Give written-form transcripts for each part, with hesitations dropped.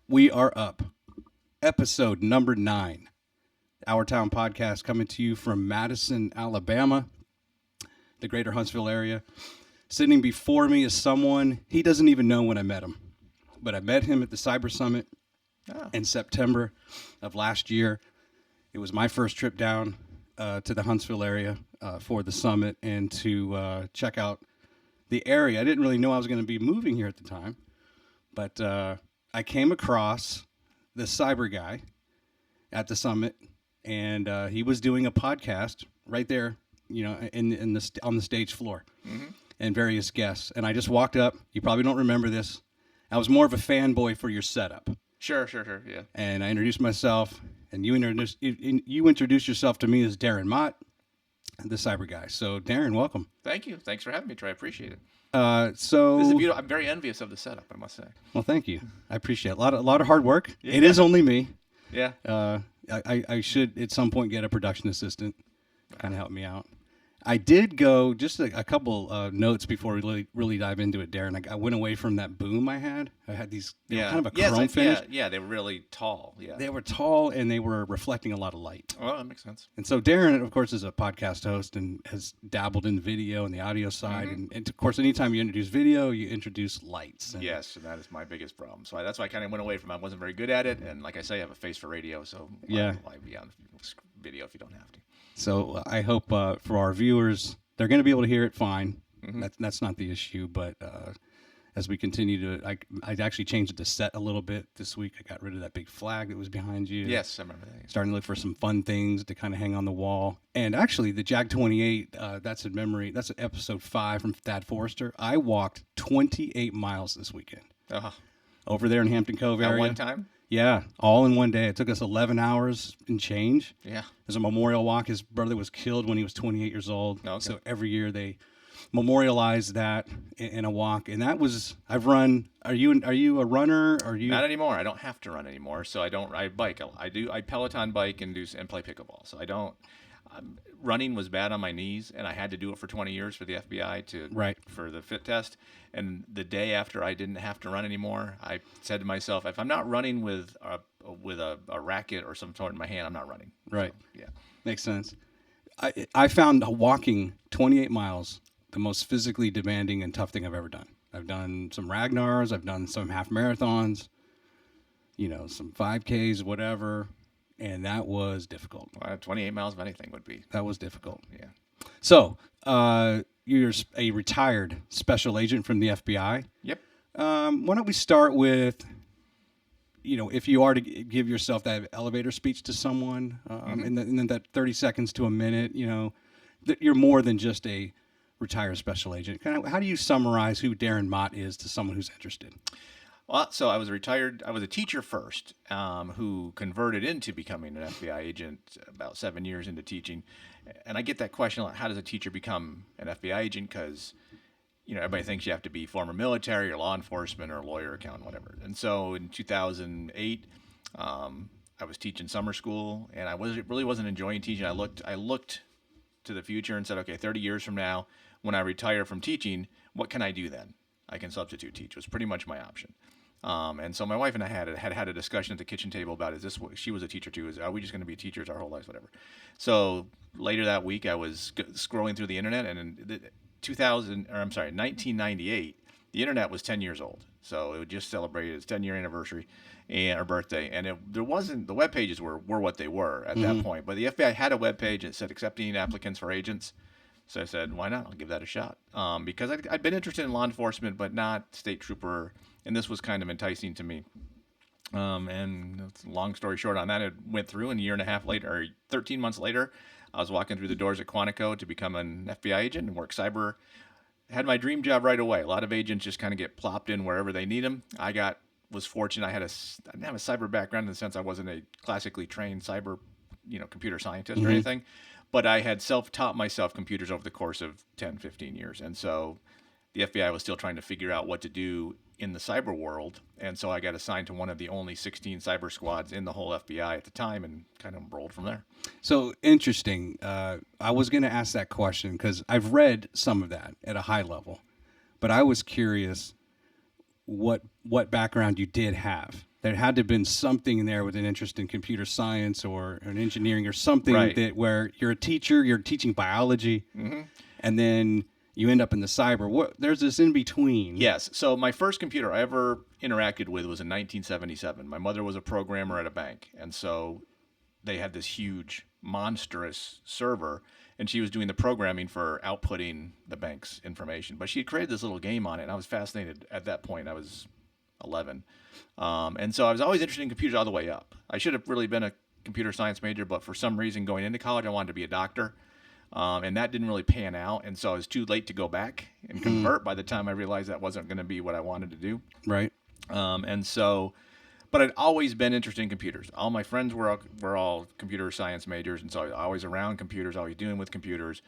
We are up. Episode number 9. Our Town Podcast coming to you from Madison, Alabama, the greater Huntsville area. Sitting before me is someone, he doesn't even know when I met him, but I met him at the Cyber Summit in September of last year. It was my first trip down to the Huntsville area for the summit and to check out the area. I didn't really know I was going to be moving here at the time, but I came across the cyber guy at the summit, and he was doing a podcast right there, you know, on the stage floor, and various guests. And I just walked up. You probably don't remember this. I was more of a fanboy for your setup. Sure, yeah. And I introduced myself, and you introduced yourself to me as Darren Mott, the cyber guy. So, Darren, welcome. Thank you. Thanks for having me, Trey. I appreciate it. So This is beautiful. I'm very envious of the setup, I must say. Well, thank you. I appreciate it. A lot of hard work. Yeah. It is only me. Yeah. I should at some point get a production assistant to kind of help me out. I did go just a couple notes before we really dive into it, Darren. I went away from that boom I had. I had these they were kind of a chrome finish. Yeah, they were really tall. Yeah. They were tall and they were reflecting a lot of light. Well, that makes sense. And so Darren, of course, is a podcast host and has dabbled in video and the audio side. And of course, anytime you introduce video, you introduce lights. And Yes, and that is my biggest problem. So that's why I kind of went away from it. I wasn't very good at it. And like I say, I have a face for radio. So why be on video if you don't have to? So I hope for our viewers, they're going to be able to hear it fine. That's not the issue. But as we continue to, I actually changed the set a little bit this week. I got rid of that big flag that was behind you. Yes, I remember that. Starting to look for some fun things to kind of hang on the wall. And actually, the Jag 28, that's a memory. That's episode 5 from Thad Forrester. I walked 28 miles this weekend over there in Hampton Cove area. At one time? Yeah, all in one day. It took us 11 hours and change. Yeah. There's a memorial walk. His brother was killed when he was 28 years old. Okay. So every year they memorialize that in a walk. And that was, I've run, are you a runner? Or you? Not anymore. I don't have to run anymore. So I bike. I Peloton bike and play pickleball. So I don't. Running was bad on my knees, and I had to do it for 20 years for the FBI for the fit test. And the day after I didn't have to run anymore, I said to myself, if I'm not running with a racket or some sort in my hand, I'm not running. Right. So, yeah. Makes sense. I found walking 28 miles the most physically demanding and tough thing I've ever done. I've done some Ragnars. I've done some half marathons, some 5Ks, whatever. And that was difficult. Well, 28 miles of anything would be. That was difficult. Yeah. So, you're a retired special agent from the FBI. Yep. Why don't we start with, if you are to give yourself that elevator speech to someone, and then that 30 seconds to a minute, that you're more than just a retired special agent. How do you summarize who Darren Mott is to someone who's interested? Well, so I was retired. I was a teacher first, who converted into becoming an FBI agent about 7 years into teaching. And I get that question, like, how does a teacher become an FBI agent? Because, everybody thinks you have to be former military or law enforcement or a lawyer, accountant, whatever. And so in 2008, I was teaching summer school, and I really wasn't enjoying teaching. I looked to the future and said, okay, 30 years from now, when I retire from teaching, what can I do then? I can substitute teach was pretty much my option. And so my wife and I had a discussion at the kitchen table about, she was a teacher too, are we just going to be teachers our whole lives, whatever. So later that week I was scrolling through the internet, and in 1998, the internet was 10 years old. So it would just celebrated its 10-year anniversary and our birthday. And the web pages were what they were at that point. But the FBI had a web page that said accepting applicants for agents. So I said, why not? I'll give that a shot. Because I'd been interested in law enforcement, but not state trooper. And this was kind of enticing to me. And long story short on that, it went through, and a year and a half later, or 13 months later, I was walking through the doors at Quantico to become an FBI agent and work cyber. Had my dream job right away. A lot of agents just kind of get plopped in wherever they need them. Was fortunate. I didn't have a cyber background in the sense I wasn't a classically trained cyber, computer scientist or anything. But I had self-taught myself computers over the course of 10, 15 years. And so the FBI was still trying to figure out what to do in the cyber world. And so I got assigned to one of the only 16 cyber squads in the whole FBI at the time, and kind of rolled from there. So interesting. I was going to ask that question because I've read some of that at a high level, but I was curious what background you did have there had to have been something in there with an interest in computer science or an engineering or something Right. that where you're a teacher, you're teaching biology, and then you end up in the cyber. There's this in between. Yes. So my first computer I ever interacted with was in 1977. My mother was a programmer at a bank, and so they had this huge, monstrous server, and she was doing the programming for outputting the bank's information. But she had created this little game on it, and I was fascinated at that point. I was 11. And so I was always interested in computers all the way up. I should have really been a computer science major, but for some reason going into college, I wanted to be a doctor. And that didn't really pan out. And so I was too late to go back and convert by the time I realized that wasn't going to be what I wanted to do. Right. But I'd always been interested in computers. All my friends were all computer science majors, and so I was always around computers, always dealing with computers.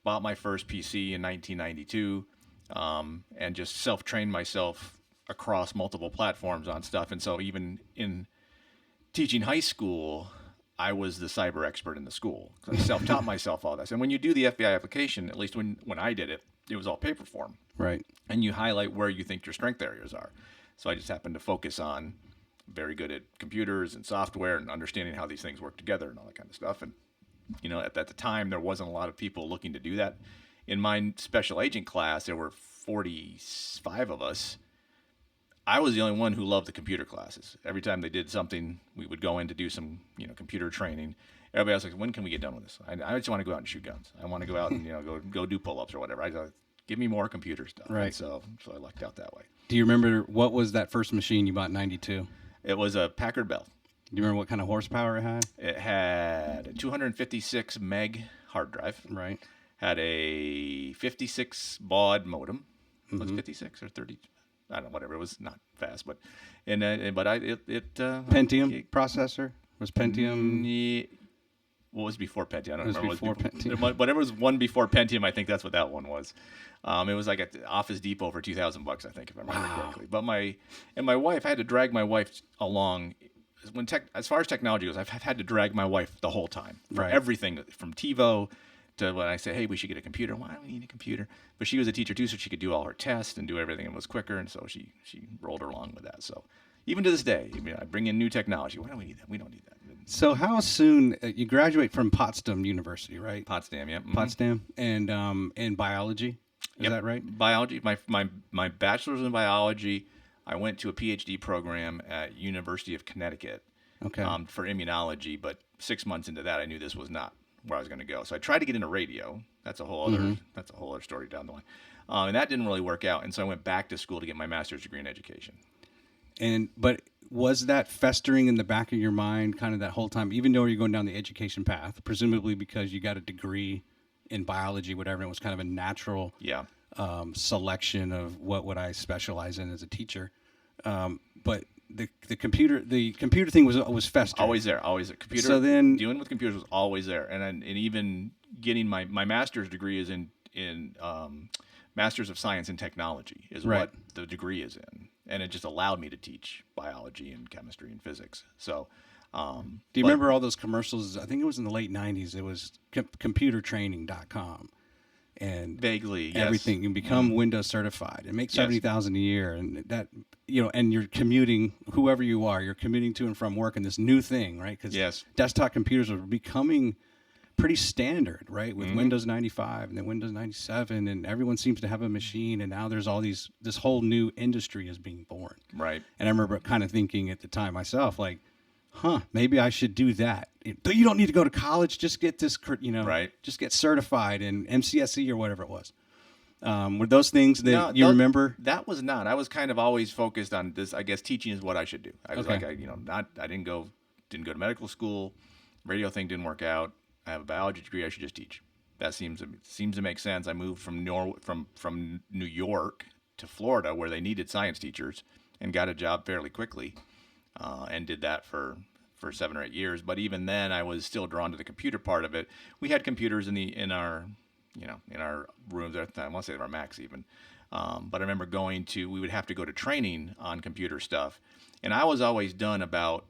Bought my first PC in 1992, and just self-trained myself across multiple platforms on stuff. And so even in teaching high school, I was the cyber expert in the school because I self-taught myself all this. And when you do the FBI application, at least when I did it, it was all paper form. Right. And you highlight where you think your strength areas are. So I just happened to focus on very good at computers and software and understanding how these things work together and all that kind of stuff. And, at the time, there wasn't a lot of people looking to do that. In my special agent class, there were 45 of us. I was the only one who loved the computer classes. Every time they did something, we would go in to do some, computer training. Everybody else was like, when can we get done with this? I just want to go out and shoot guns. I want to go out and, go do pull-ups or whatever. I was like, give me more computer stuff. Right. And so I lucked out that way. Do you remember what was that first machine you bought in 92? It was a Packard Bell. Do you remember what kind of horsepower it had? It had a 256 meg hard drive. Right. Had a 56 baud modem. Was it 56 or 30? I don't know, whatever. It was not fast, but Pentium processor? Was Pentium? What was before Pentium? I don't It was remember. before Pentium. Whatever was one before Pentium, I think that's what that one was. It was like at Office Depot for $2,000, I think, if I remember correctly. But my wife, I had to drag my wife along. As far as technology goes, I've had to drag my wife the whole time for Right. everything from TiVo to when I say, hey, we should get a computer. Why do we need a computer? But she was a teacher too, so she could do all her tests and do everything and was quicker, and so she rolled along with that. So even to this day, I bring in new technology. Why do we need that? We don't need that. So how soon you graduate from Potsdam University, right? Potsdam, yeah. Potsdam, and in biology. Is Yep. that right? Biology. My bachelor's in biology. I went to a PhD program at University of Connecticut Okay. for immunology, but 6 months into that, I knew this was not where I was going to go. So I tried to get into radio. That's a whole other story down the line, and that didn't really work out. And so I went back to school to get my master's degree in education. But was that festering in the back of your mind kind of that whole time, even though you're going down the education path, presumably because you got a degree in biology, whatever, and it was kind of a natural Yeah. selection of what would I specialize in as a teacher. But the computer thing was festering. Always there. Computer. So then- dealing with computers was always there, and even getting my master's degree is in Masters of Science in Technology is Right. what the degree is in, and it just allowed me to teach biology and chemistry and physics. So, Do you remember all those commercials? I think it was in the late 90s. It was computertraining.com. And vaguely, yes. everything. You can become Windows certified and make $70,000 a year. And that, and you're commuting, whoever you are, you're commuting to and from work in this new thing, right? Because Yes. desktop computers are becoming pretty standard, right? With Windows 95 and then Windows 97, and everyone seems to have a machine. And now there's this whole new industry is being born. Right. And I remember kind of thinking at the time myself, like, maybe I should do that. You don't need to go to college. Just get this, Right. just get certified in MCSE or whatever it was. Were those things that No, you remember? That was not. I was kind of always focused on this. I guess teaching is what I should do. I was Okay. like, I didn't go to medical school. Radio thing didn't work out. I have a biology degree. I should just teach. That seems to make sense. I moved from New York to Florida, where they needed science teachers, and got a job fairly quickly, and did that for 7 or 8 years. But even then, I was still drawn to the computer part of it. We had computers in our rooms. I want to say they were Macs even. But I remember we would have to go to training on computer stuff. And I was always done about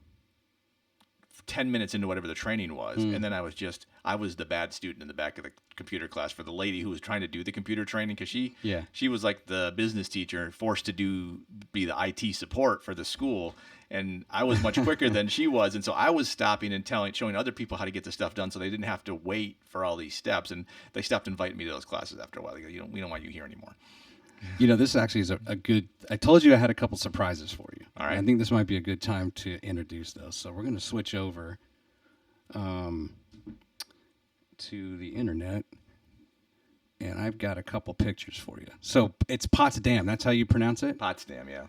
10 minutes into whatever the training was, and then I was the bad student in the back of the computer class for the lady who was trying to do the computer training, because she was like the business teacher forced to be the IT support for the school, and I was much quicker than she was, and so I was stopping and showing other people how to get the stuff done, so they didn't have to wait for all these steps, and they stopped inviting me to those classes after a while. They go, we don't want you here anymore. This actually is a good. I told you I had a couple surprises for you. All right. I think this might be a good time to introduce those. So we're going to switch over to the internet, and I've got a couple pictures for you. So it's Potsdam. That's how you pronounce it? Potsdam, yeah.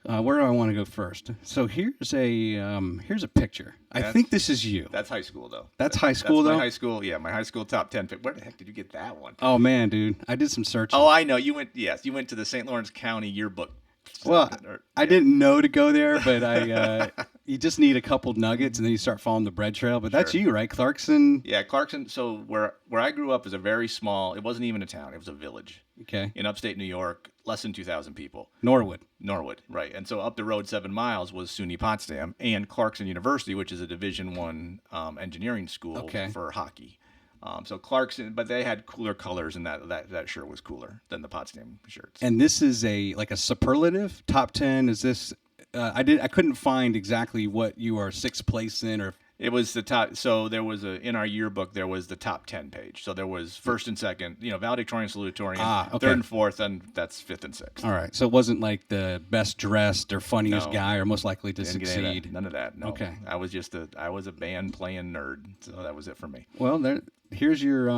Where do I want to go first? So here's a picture. I think this is you. That's high school, though. That's high school, though? My high school, yeah. My high school top 10 pick. Where the heck did you get that one? Oh, man, dude. I did some searching. Oh, I know. You went to the St. Lawrence County yearbook. Well, I didn't know to go there, but you just need a couple nuggets, and then you start following the bread trail. But that's you, right? Clarkson? Yeah, Clarkson. So where I grew up is a very small, it wasn't even a town. It was a village. Okay. In upstate New York, less than 2,000 people. Norwood, right. And so up the road 7 miles was SUNY Potsdam and Clarkson University, which is a Division I engineering school for hockey. So Clarkson, but they had cooler colors, and that shirt was cooler than the Potsdam shirts. And this is a superlative top 10. Is this? I couldn't find exactly what you are sixth place in, or it was the top. So there was in our yearbook there was the top 10 page. So there was first and second, valedictorian, salutatorian, third and fourth, and that's fifth and sixth. All right. So it wasn't like the best dressed or funniest guy or most likely to succeed. None of that. No. Okay. I was a band playing nerd, so that was it for me. Well, here's your.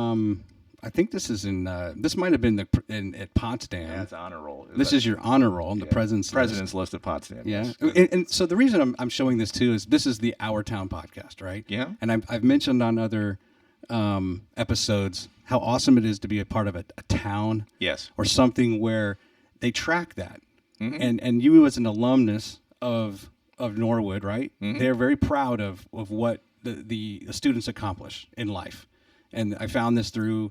I think this is this might have been at Potsdam. Yeah, it's honor roll. This is your honor roll in the president's list at Potsdam. Yeah, yes. and so the reason I'm showing this too is this is the Our Town podcast, right? Yeah. And I've mentioned on other episodes how awesome it is to be a part of a town. Yes. Or something where they track that, mm-hmm. and you as an alumnus of Norwood, right? Mm-hmm. They're very proud of what the students accomplish in life, and I found this through.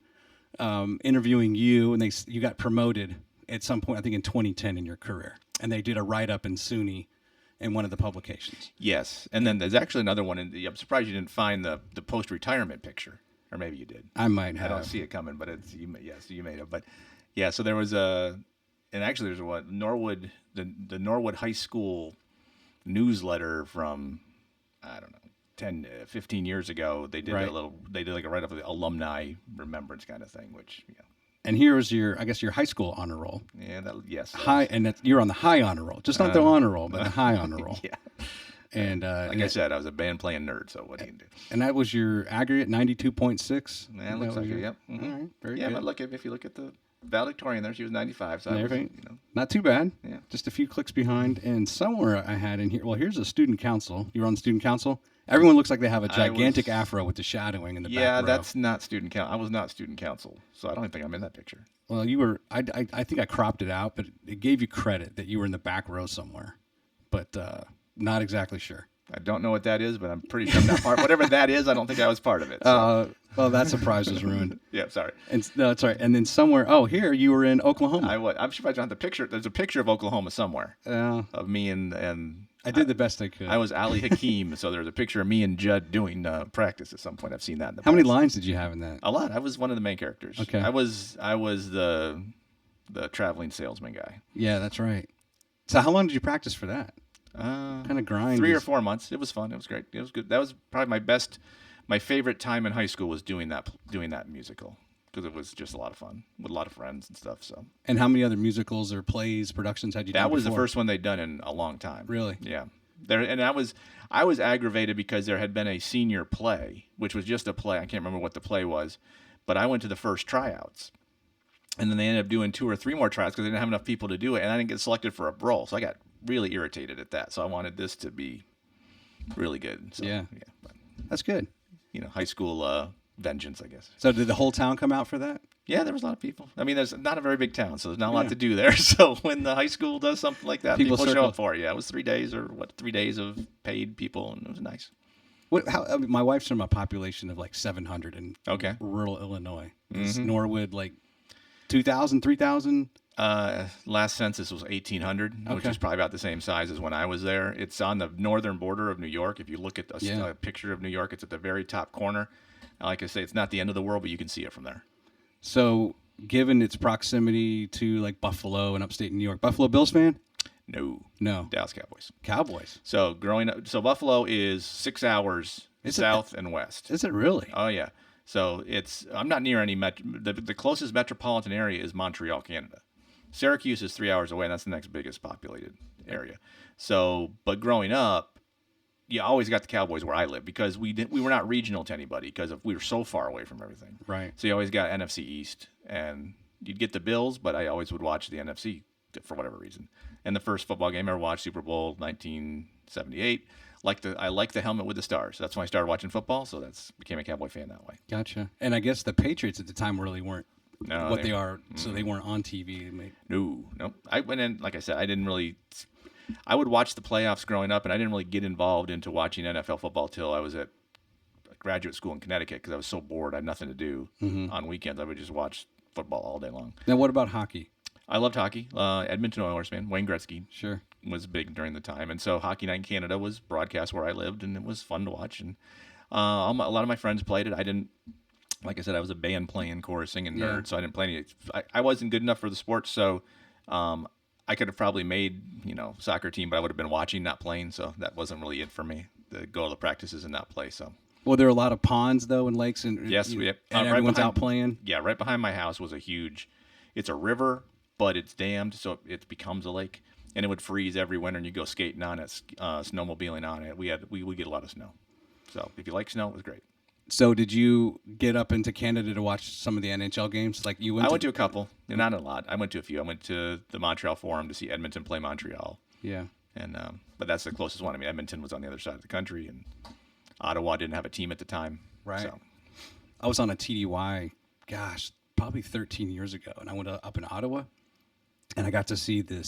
Interviewing you, and you got promoted at some point, I think in 2010 in your career, and they did a write-up in SUNY in one of the publications. Yes, and then there's actually another one. I'm surprised you didn't find the post-retirement picture, or maybe you did. I might have. I don't see it coming, but you may have. But yeah, so there was and actually there's Norwood, the Norwood High School newsletter from, I don't know, 10, 15 years ago. They did like a write-up of the alumni remembrance kind of thing, which, And here's your high school honor roll. Yeah, yes. High, and you're on the high honor roll, just not the honor roll, but the high honor roll. Yeah. And I said, I was a band playing nerd, so what do you do? And that was your aggregate 92.6. Yeah, looks like it. Yep. Mm-hmm. All right, very good. Yeah, but if you look at the valedictorian there, she was 95. So not too bad. Yeah. Just a few clicks behind. And somewhere I had in here. Well, here's a student council. You were on the student council. Everyone looks like they have a gigantic afro with the shadowing in the back row. Yeah, that's not student council. I was not student council, so I don't even think I'm in that picture. Well, you were. I think I cropped it out, but it gave you credit that you were in the back row somewhere, but not exactly sure. I don't know what that is, but I'm pretty sure I'm not part. Whatever that is, I don't think I was part of it. So. Well, that surprise was ruined. Yeah, sorry. No, that's right. And then somewhere, here you were in Oklahoma. I'm surprised I don't have the picture. There's a picture of Oklahoma somewhere of me and. I did the best I could. I was Ali Hakim, so there's a picture of me and Judd doing practice at some point. I've seen that in the How many lines did you have in that? A lot. I was one of the main characters. Okay. I was the traveling salesman guy. Yeah, that's right. So how long did you practice for that? Kind of grind. 3 or 4 months. It was fun. It was great. It was good. That was probably my favorite time in high school was doing that musical. Because it was just a lot of fun with a lot of friends and stuff. So. And how many other musicals or plays, productions had you done? That was before? the first one they'd done in a long time. Really? Yeah. I was aggravated because there had been a senior play, which was just a play. I can't remember what the play was, but I went to the first tryouts, and then they ended up doing 2 or 3 more tryouts because they didn't have enough people to do it, and I didn't get selected for a role. So I got really irritated at that. So I wanted this to be really good. So, yeah. But, that's good. High school. Vengeance, I guess. So did the whole town come out for that? Yeah, there was a lot of people. I mean, there's not a very big town, so there's not a lot to do there. So when the high school does something like that, people show up for it. Yeah, it was 3 days or 3 days of paid people, and it was nice. My wife's from a population of like 700 in rural Illinois. Mm-hmm. Norwood like 2,000, 3,000? Last census was 1,800, which Okay. is probably about the same size as when I was there. It's on the northern border of New York. If you look at Yeah. a picture of New York, it's at the very top corner. Like I say, it's not the end of the world, but you can see it from there. So, given its proximity to like Buffalo and upstate New York, Buffalo Bills fan? No, No. Dallas Cowboys. Cowboys. So growing up, so Buffalo is 6 hours Is it- south and west. Is it really? Oh yeah. So I'm not near any the closest metropolitan area is Montreal, Canada. Syracuse is 3 hours away, and that's the next biggest populated area. So, but growing up, you always got the Cowboys where I live because we were not regional to anybody because we were so far away from everything. Right. So you always got NFC East, and you'd get the Bills, but I always would watch the NFC for whatever reason. And the first football game I ever watched, Super Bowl 1978. I like the helmet with the stars. That's when I started watching football. So became a Cowboy fan that way. Gotcha. And I guess the Patriots at the time really weren't No, what they are, so they weren't on TV. No. I went in, like I said, I didn't really. I would watch the playoffs growing up, and I didn't really get involved into watching NFL football till I was at graduate school in Connecticut because I was so bored. I had nothing to do on weekends. I would just watch football all day long. Now, what about hockey? I loved hockey. Edmonton Oilers fan. Wayne Gretzky Sure. was big during the time, and so Hockey Night in Canada was broadcast where I lived, and it was fun to watch. And a lot of my friends played it. I didn't. Like I said, I was a band playing, chorus singing nerd, so I didn't play any. I wasn't good enough for the sport, so I could have probably made soccer team, but I would have been watching, not playing. So that wasn't really it for me. To go to the practices and not play. So Well, there are a lot of ponds though and lakes, and yes, and right everyone's behind- out playing. Yeah, right behind my house was a huge. It's a river, but it's dammed, so it becomes a lake, and it would freeze every winter, and you go skating on it, snowmobiling on it. We get a lot of snow. So if you like snow, it was great. So, did you get up into Canada to watch some of the NHL games? Like you went? I went to a couple, not a lot. I went to a few. I went to the Montreal Forum to see Edmonton play Montreal, Yeah. and but that's the closest one. I mean, Edmonton was on the other side of the country, and Ottawa didn't have a team at the time. Right. So, I was on a TDY, gosh, probably 13 years ago, and I went up in Ottawa, and I got to see the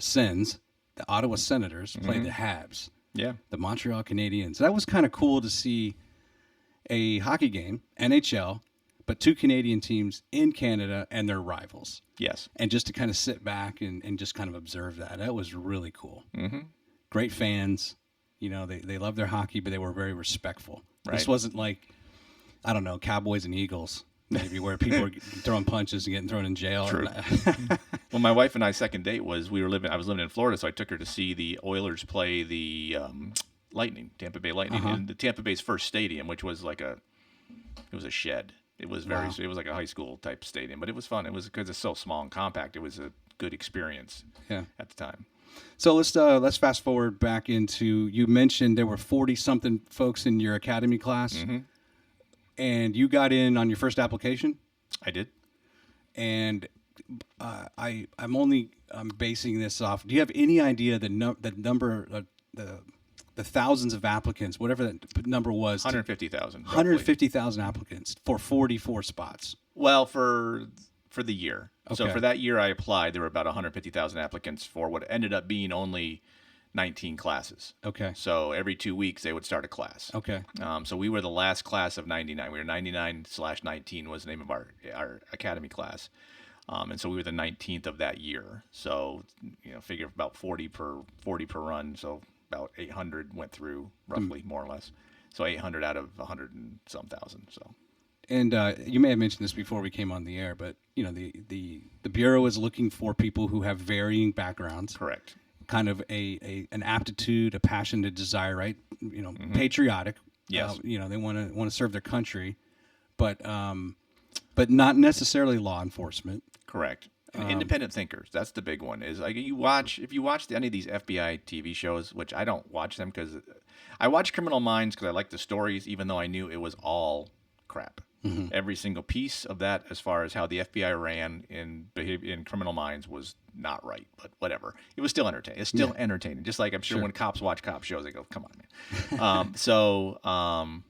Sens, the Ottawa Senators, play the Habs, yeah. the Montreal Canadiens. That was kind of cool to see a hockey game, NHL, but two Canadian teams in Canada and their rivals. Yes. And just to kind of sit back and just kind of observe that. That was really cool. Mm-hmm. Great fans. They love their hockey, but they were very respectful. This Right. wasn't like, I don't know, Cowboys and Eagles, maybe, where people were throwing punches and getting thrown in jail. True. Well, my wife and I's second date was I was living in Florida, so I took her to see the Oilers play the Lightning, Tampa Bay Lightning, in the Tampa Bay's first stadium, which was it was a shed. It was Wow. it was like a high school type stadium, but it was fun. It was because it's so small and compact. It was a good experience Yeah. at the time. So let's fast forward back into, you mentioned there were 40-something folks in your academy class, Mm-hmm. and you got in on your first application, I did. and I'm basing this off. Do you have any idea the number, the thousands of applicants, whatever that number was? 150,000. 150,000 applicants for 44 spots. Well, for the year. So Okay. for that year I applied, there were about 150,000 applicants for what ended up being only 19 classes. Okay. So every 2 weeks they would start a class. Okay. So we were the last class of 99. We were 99/19 was the name of our academy class. And so we were the 19th of that year. So, figure about 40 per run. So about 800 went through roughly, more or less. So 800 out of 100 and some thousand. So And you may have mentioned this before we came on the air, but the Bureau is looking for people who have varying backgrounds, correct. kind of an aptitude, a passion, a desire, right? Patriotic. Yes. They want to serve their country, but not necessarily law enforcement. Correct. And independent thinkers. That's the big one. Is like if you watch any of these FBI TV shows, which I don't watch them because I watch Criminal Minds because I like the stories, even though I knew it was all crap. Every single piece of that, as far as how the FBI ran in Criminal Minds, was not right. But whatever, it was still entertaining. It's still entertaining. Just like I'm sure when cops watch cop shows, they go, "Come on, man."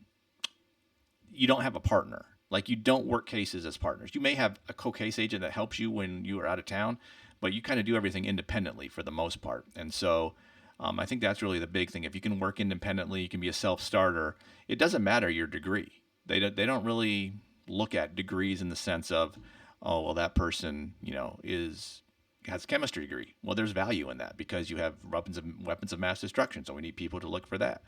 You don't have a partner. Like, you don't work cases as partners. You may have a co-case agent that helps you when you are out of town, but you kind of do everything independently for the most part. And so I think that's really the big thing. If you can work independently, you can be a self-starter. It doesn't matter your degree. They don't really look at degrees in the sense of, oh, well, that person, is has a chemistry degree. Well, there's value in that because you have weapons of mass destruction. So we need people to look for that.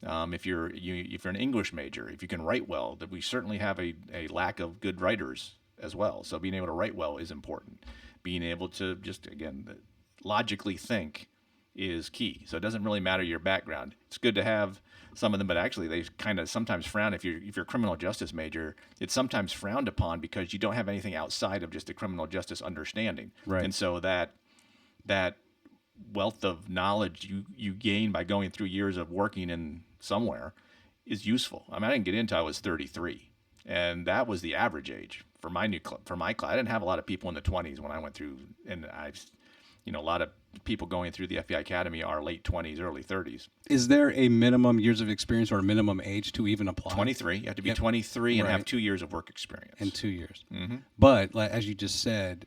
If you're an English major, if you can write well, that we certainly have a lack of good writers as well. So being able to write well is important. Being able to just, again, logically think is key. So it doesn't really matter your background. It's good to have some of them, but actually they kind of sometimes frown if you're a criminal justice major. It's sometimes frowned upon because you don't have anything outside of just a criminal justice understanding. Right. And so that wealth of knowledge you gain by going through years of working in somewhere is useful. I mean, I didn't get into I was 33, and that was the average age for my class. I didn't have a lot of people in the 20s when I went through, and a lot of people going through the FBI Academy are late 20s, early 30s. Is there a minimum years of experience or a minimum age to even apply? 23. You have to be 23 and have 2 years of work experience. In 2 years. Mm-hmm. But as you just said,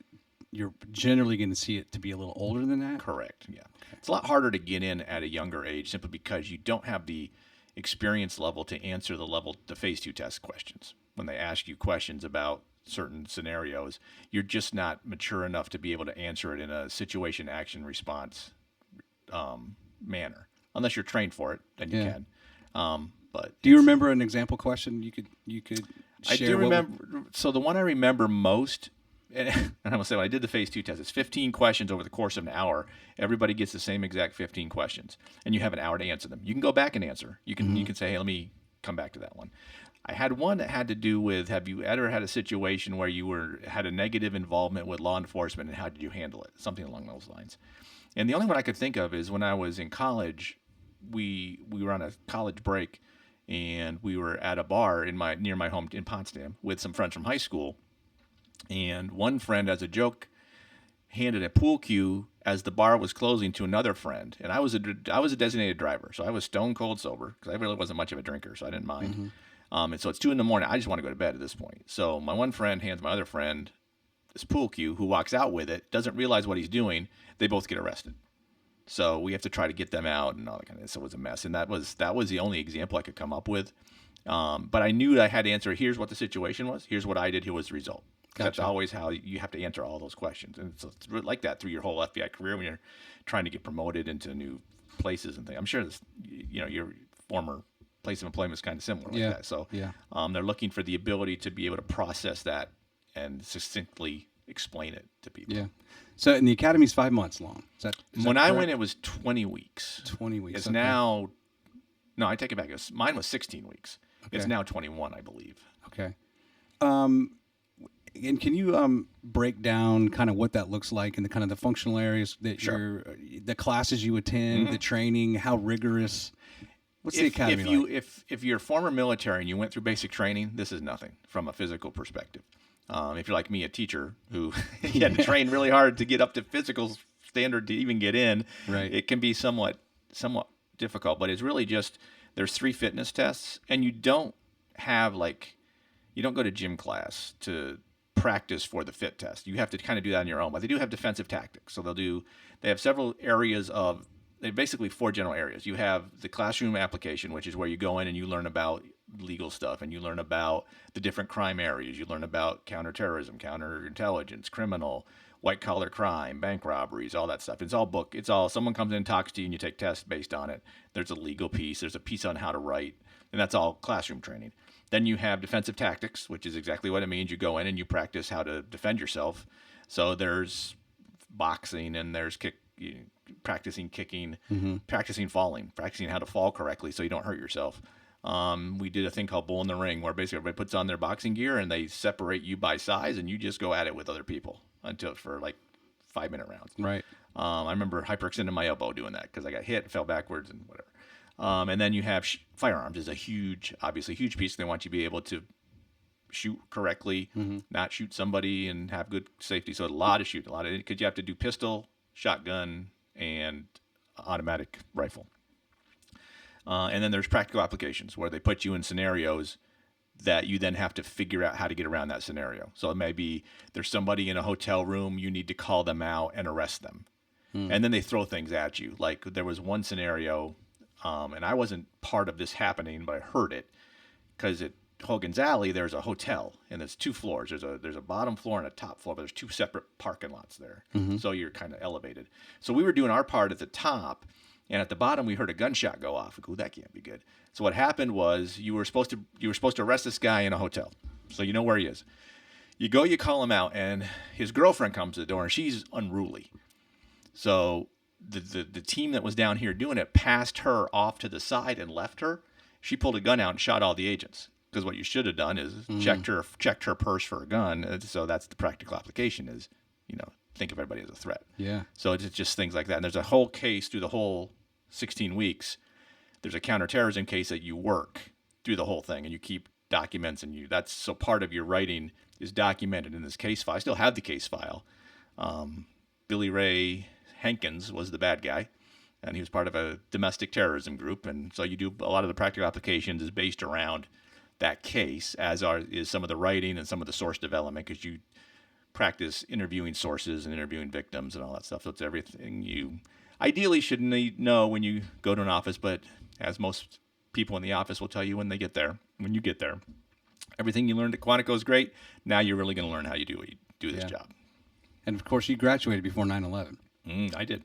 you're generally going to see it to be a little older than that? Correct, yeah. Okay. It's a lot harder to get in at a younger age simply because you don't have the experience level to answer the phase 2 test questions. When they ask you questions about certain scenarios, you're just not mature enough to be able to answer it in a situation action response manner. Unless you're trained for it, then you can. But do you remember an example question you could share? I do remember. So the one I remember most, and I'm going to say when I did the phase 2 test, it's 15 questions over the course of an hour. Everybody gets the same exact 15 questions, and you have an hour to answer them. You can go back and answer. You can say, hey, let me come back to that one. I had one that had to do with, have you ever had a situation where you had a negative involvement with law enforcement, and how did you handle it? Something along those lines. And the only one I could think of is when I was in college, we were on a college break, and we were at a bar near my home in Potsdam with some friends from high school. And one friend, as a joke, handed a pool cue as the bar was closing to another friend. And I was a designated driver, so I was stone cold sober because I really wasn't much of a drinker, so I didn't mind. Mm-hmm. And so it's 2 a.m. I just want to go to bed at this point. So my one friend hands my other friend this pool cue, who walks out with it, doesn't realize what he's doing. They both get arrested. So we have to try to get them out and all that kind of. So it was a mess. And that was the only example I could come up with. But I knew that I had to answer. Here's what the situation was. Here's what I did. Here was the result. Gotcha. That's always how you have to answer all those questions. And it's like that through your whole FBI career when you're trying to get promoted into new places and things. I'm sure this, your former place of employment is kind of similar like that. So they're looking for the ability to be able to process that and succinctly explain it to people. Yeah. So, and the academy's 5 months long. Is when I went, it was 20 weeks. 20 weeks. It's now, no, I take it back. Mine was 16 weeks. Okay. It's now 21, I believe. Okay. And can you break down kind of what that looks like and the kind of the functional areas that the classes you attend, the training, how rigorous? What's the academy like? If you're former military and you went through basic training, this is nothing from a physical perspective. If you're like me, a teacher who had to train really hard to get up to physical standard to even get in, it can be somewhat difficult. But it's really just there's 3 fitness tests, and you don't go to gym class to practice for the fit test. You have to kind of do that on your own. But they do have defensive tactics, so they have several areas of. They basically 4 general areas. You have the classroom application, which is where you go in and you learn about legal stuff, and you learn about the different crime areas. You learn about counterterrorism, counterintelligence, criminal, white-collar crime, bank robberies, all that stuff. It's all someone comes in and talks to you, and you take tests based on it. There's a legal piece. There's a piece on how to write, and that's all classroom training. Then you have defensive tactics, which is exactly what it means. You go in and you practice how to defend yourself. So there's boxing, and there's practicing kicking, practicing falling, practicing how to fall correctly so you don't hurt yourself. We did a thing called Bull in the Ring, where basically everybody puts on their boxing gear and they separate you by size, and you just go at it with other people for like 5-minute rounds. Right. I remember hyperextending my elbow doing that because I got hit, fell backwards, and whatever. And then you have firearms is obviously a huge piece. They want you to be able to shoot correctly, not shoot somebody, and have good safety. So a lot of shooting, because you have to do pistol, shotgun, and automatic rifle. And then there's practical applications where they put you in scenarios that you then have to figure out how to get around that scenario. So it may be there's somebody in a hotel room, you need to call them out and arrest them. And then they throw things at you. Like there was one scenario, and I wasn't part of this happening, but I heard it because Hogan's Alley, there's a hotel, and there's 2 floors. There's a bottom floor and a top floor, but there's 2 separate parking lots there. So you're kind of elevated. So we were doing our part at the top, and at the bottom we heard a gunshot go off. Ooh, that can't be good. So what happened was you were supposed to arrest this guy in a hotel, so you know where he is. You go, you call him out, and his girlfriend comes to the door, and she's unruly. So the team that was down here doing it passed her off to the side and left her. She pulled a gun out and shot all the agents. Because what you should have done is checked her purse for a gun. So that's the practical application is, think of everybody as a threat. Yeah. So it's just things like that. And there's a whole case through the whole 16 weeks. There's a counterterrorism case that you work through the whole thing, and you keep documents, and that's so part of your writing is documented in this case file. I still have the case file. Billy Ray Hankins was the bad guy, and he was part of a domestic terrorism group. And so you do a lot of the practical applications is based around that case, as is some of the writing and some of the source development, because you practice interviewing sources and interviewing victims and all that stuff. So it's everything you ideally should know when you go to an office, but as most people in the office will tell you when you get there, everything you learned at Quantico is great. Now you're really going to learn how you do this job. And of course, you graduated before 9/11. I did.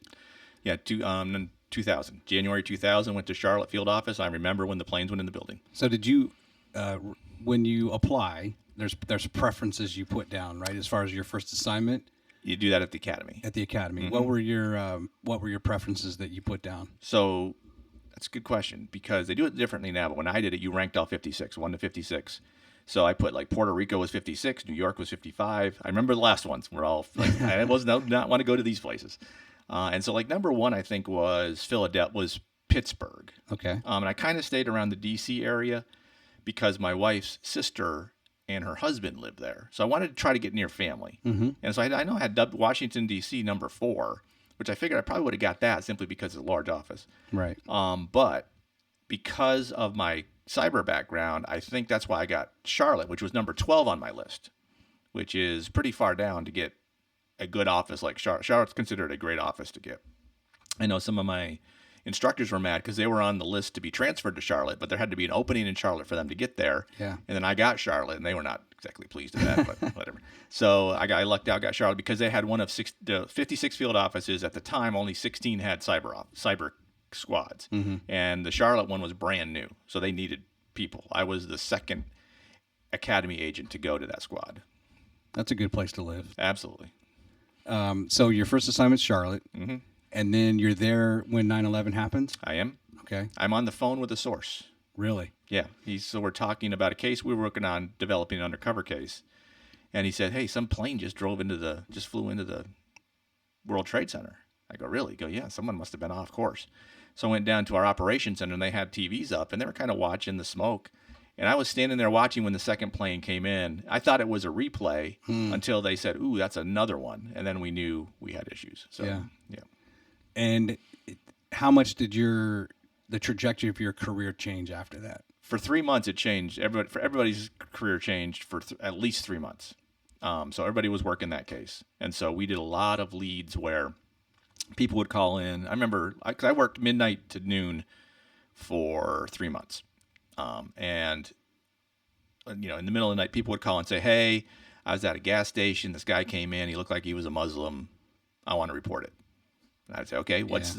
Yeah, 2000. January 2000, went to Charlotte field office. I remember when the planes went in the building. So did you, when you apply, there's preferences you put down, right? As far as your first assignment? You do that at the academy. At the academy. Mm-hmm. What were your preferences that you put down? So that's a good question, because they do it differently now. But when I did it, you ranked all 56, 1 to 56. So I put like Puerto Rico was 56, New York was 55. I remember the last ones were all like, I not want to go to these places. And so like number 1, I think was Pittsburgh. Okay. And I kind of stayed around the DC area because my wife's sister and her husband lived there. So I wanted to try to get near family. Mm-hmm. And so I know I had Washington, D.C. number 4, which I figured I probably would have got that simply because it's a large office. Right. But because of my cyber background, I think that's why I got Charlotte, which was number 12 on my list, which is pretty far down to get a good office like Charlotte. Charlotte's considered a great office to get. I know some of my instructors were mad because they were on the list to be transferred to Charlotte, but there had to be an opening in Charlotte for them to get there. Yeah. And then I got Charlotte, and they were not exactly pleased with that, but whatever. So I lucked out, got Charlotte, because they had one of the 56 field offices at the time. Only 16 had cyber squads, and the Charlotte one was brand new, so they needed people. I was the second academy agent to go to that squad. That's a good place to live. Absolutely. So your first assignment's Charlotte, Mm-hmm. and then you're there when 9/11 happens? I am. Okay. I'm on the phone with a source. Really? Yeah. So we're talking about a case we were working on, developing an undercover case. And he said, hey, some plane just flew into the World Trade Center. I go, really? He go, yeah, someone must have been off course. So I went down to our operations center, and they had TVs up, and they were kind of watching the smoke. And I was standing there watching when the second plane came in. I thought it was a replay until they said, ooh, that's another one. And then we knew we had issues. So, yeah. And how much did the trajectory of your career change after that? For 3 months, it changed. Everybody's career changed for at least 3 months. So everybody was working that case. And so we did a lot of leads where people would call in. I remember, because I worked midnight to noon for 3 months. And, in the middle of the night, people would call and say, hey, I was at a gas station. This guy came in. He looked like he was a Muslim. I want to report it. And I'd say, okay, what's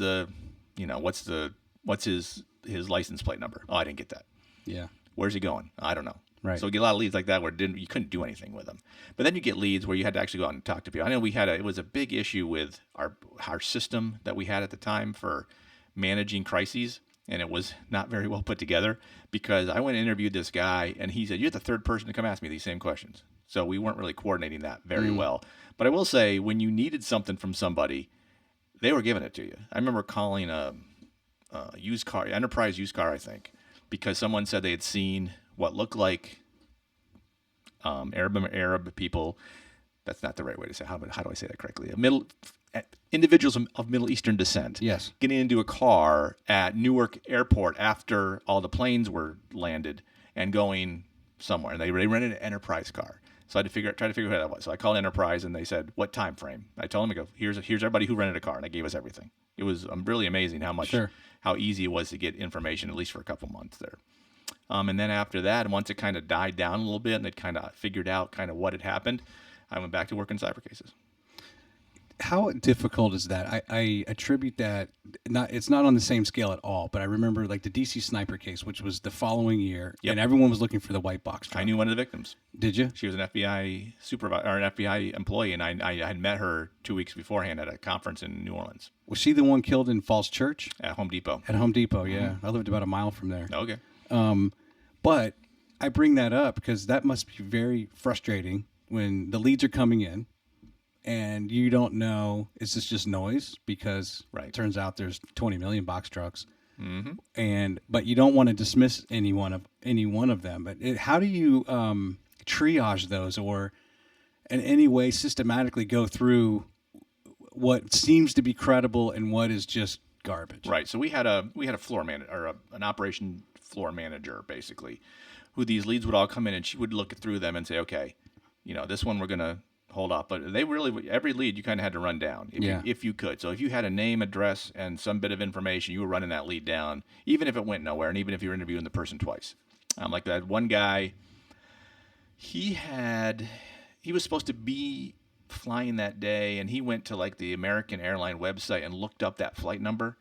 his license plate number? Oh, I didn't get that. Yeah. Where's he going? I don't know. Right. So we get a lot of leads like that where you couldn't do anything with them. But then you get leads where you had to actually go out and talk to people. I know it was a big issue with our system that we had at the time for managing crises, and it was not very well put together, because I went and interviewed this guy, and he said, you're the third person to come ask me these same questions. So we weren't really coordinating that very well. But I will say, when you needed something from somebody, they were giving it to you. I remember calling a used car, Enterprise used car, I think, because someone said they had seen what looked like Arab people. That's not the right way to say. How do I say that correctly? Individuals of Middle Eastern descent. Yes. Getting into a car at Newark Airport after all the planes were landed and going somewhere. And they rented an Enterprise car. So I had to try to figure out who that was. So I called Enterprise, and they said, what time frame? I told them, I go, here's everybody who rented a car, and they gave us everything. It was really amazing how easy it was to get information, at least for a couple months there. And then after that, once it kind of died down a little bit and they'd kind of figured out kind of what had happened, I went back to working cyber cases. How difficult is that? I attribute that it's not on the same scale at all, but I remember like the DC sniper case, which was the following year, Yep. and everyone was looking for the white box truck. I knew one of the victims. Did you? She was an FBI supervisor or an FBI employee, and I had met her 2 weeks beforehand at a conference in New Orleans Was she the one killed in Falls Church? at Home Depot. At Home Depot, yeah. I lived about a mile from there. Okay. But I bring that up because that must be very frustrating when the leads are coming in and you don't know, is this just noise? Because it turns out there's 20 million box trucks. But you don't want to dismiss any one of them. But how do you triage those, or in any way systematically go through what seems to be credible and what is just garbage? Right. So we had a floor manager or an operation floor manager basically, who these leads would all come in and she would look through them and say, okay, this one we're gonna hold off. But they really, every lead you kind of had to run down if you could. So if you had a name, address, and some bit of information, you were running that lead down, even if it went nowhere, and even if you were interviewing the person twice. Like that one guy, he was supposed to be flying that day, and he went to like the American airline website and looked up that flight number.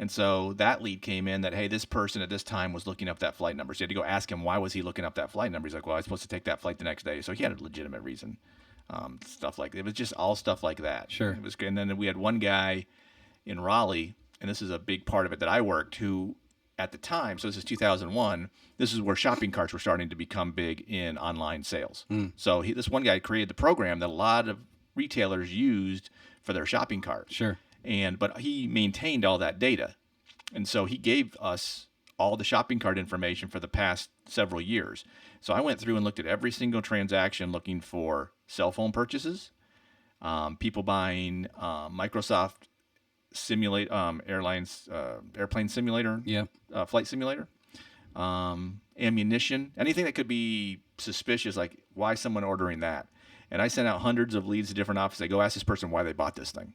And so that lead came in that, hey, this person at this time was looking up that flight number. So you had to go ask him, why was he looking up that flight number? He's like, well, I was supposed to take that flight the next day. So he had a legitimate reason. Stuff like that. It was just all stuff like that. Sure. It was, and then we had one guy in Raleigh, and this is a big part of it that I worked, who at the time, so this is 2001, this is where shopping carts were starting to become big in online sales. So this one guy created the program that a lot of retailers used for their shopping carts. Sure. But he maintained all that data. And so he gave us all the shopping cart information for the past several years. So I went through and looked at every single transaction looking for cell phone purchases, people buying Microsoft airplane simulator, flight simulator, ammunition, anything that could be suspicious, like why someone ordering that. And I sent out hundreds of leads to different offices. I go ask this person why they bought this thing.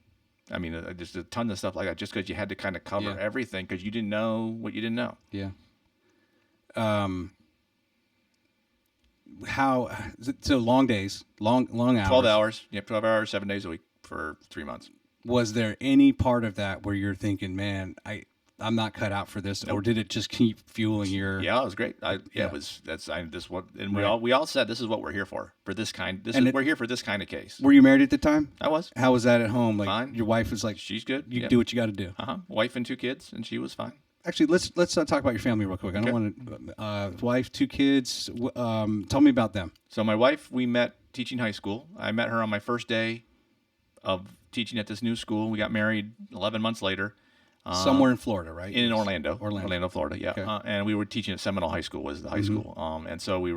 I mean, just a ton of stuff like that, just because you had to kind of cover everything because you didn't know what you didn't know. Yeah. So long days, long hours. 12 hours. Yep, 12 hours, 7 days a week for 3 months. Was there any part of that where you're thinking, man, I'm not cut out for this, or did it just keep fueling your? Yeah, it was great. It was. We all said this is what we're here for this kind. We're here for this kind of case. Were you married at the time? I was. How was that at home? Like fine. Your wife was like, she's good. You do what you got to do. Wife and 2 kids, and she was fine. Actually, let's talk about your family real quick. I don't want to. Wife, 2 kids. Tell me about them. So my wife, we met teaching high school. I met her on my first day of teaching at this new school. We got married 11 months later. Somewhere in Florida, right? In Orlando, Florida. Yeah, Okay. And we were teaching at Seminole High School, was the high school. And so we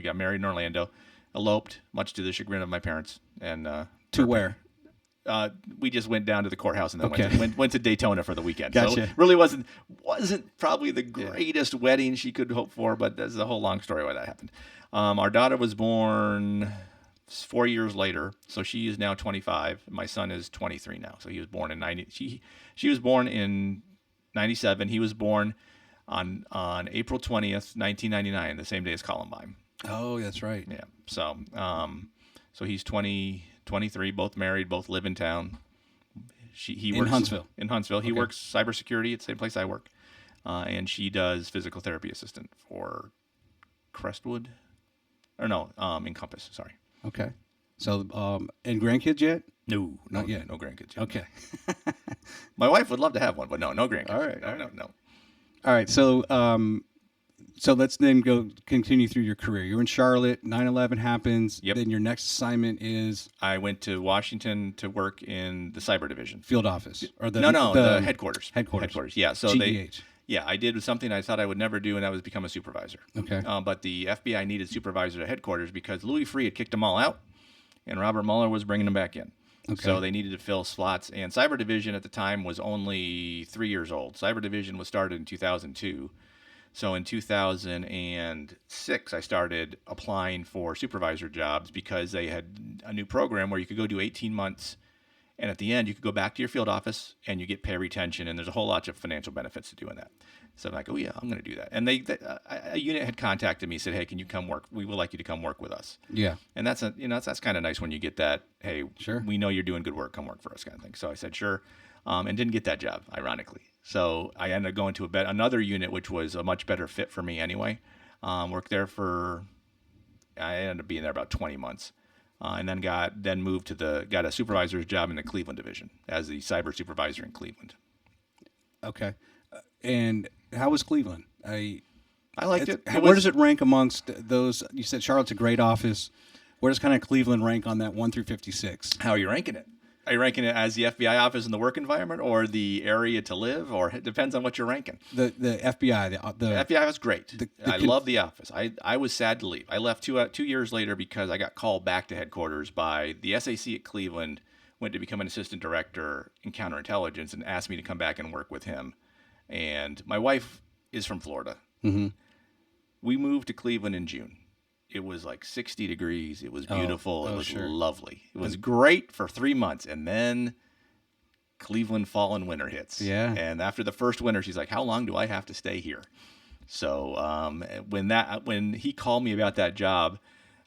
got married in Orlando, eloped, much to the chagrin of my parents. And to where? We just went down to the courthouse and then went to Daytona for the weekend. Gotcha. So really wasn't probably the greatest wedding she could hope for, but that's a whole long story why that happened. Our daughter was born 4 years later, so she is now 25. My son is 23 now, so he was born in 90. She was born in 97. He was born on April 20th, 1999, the same day as Columbine. Oh, that's right. Yeah. So he's 23, both married, both live in town. He works in Huntsville. In Huntsville. He works cybersecurity at the same place I work. And she does physical therapy assistant for Crestwood. Or no, Encompass, sorry. Okay. So, and grandkids yet? No, not yet. No grandkids yet. Okay. My wife would love to have one, but no grandkids. All right. No. All right. So, so let's then continue through your career. You're in Charlotte. 9/11 happens. Yep. Then your next assignment is I went to Washington to work in the cyber division. Field office or the headquarters. Headquarters. Yeah. So GEH. I did something I thought I would never do, and that was become a supervisor. Okay. But the FBI needed supervisor at headquarters because Louis Freeh had kicked them all out, and Robert Mueller was bringing them back in. Okay. So they needed to fill slots. And Cyber Division at the time was only 3 years old. Cyber Division was started in 2002. So in 2006, I started applying for supervisor jobs because they had a new program where you could go do 18 months And at the end, you could go back to your field office and you get pay retention, and there's a whole lot of financial benefits to doing that. So I'm like, oh yeah, I'm going to do that. And a unit had contacted me, said, hey, can you come work? We would like you to come work with us. Yeah. And that's kind of nice when you get that. Hey, Sure. we know you're doing good work. Come work for us, kind of thing. So I said sure, and didn't get that job, ironically. So I ended up going to another unit, which was a much better fit for me anyway. Worked there I ended up being there about 20 months. And then got a supervisor's job in the Cleveland division as the cyber supervisor in Cleveland. Okay. And how was Cleveland? I liked it. Where does it rank amongst those? You said Charlotte's a great office. Where does kind of Cleveland rank on that 1 through 56? How are you ranking it? Are you ranking it as the FBI office in the work environment, or the area to live, or it depends on what you're ranking? The FBI. The FBI was great. I love the office. I was sad to leave. I left 2 years later because I got called back to headquarters by the SAC at Cleveland, went to become an assistant director in counterintelligence, and asked me to come back and work with him. And my wife is from Florida. Mm-hmm. We moved to Cleveland in June. It was like 60 degrees. It was beautiful. It was lovely. It was great for 3 months. And then Cleveland fall and winter hits. Yeah. And after the first winter, she's like, how long do I have to stay here? So when he called me about that job,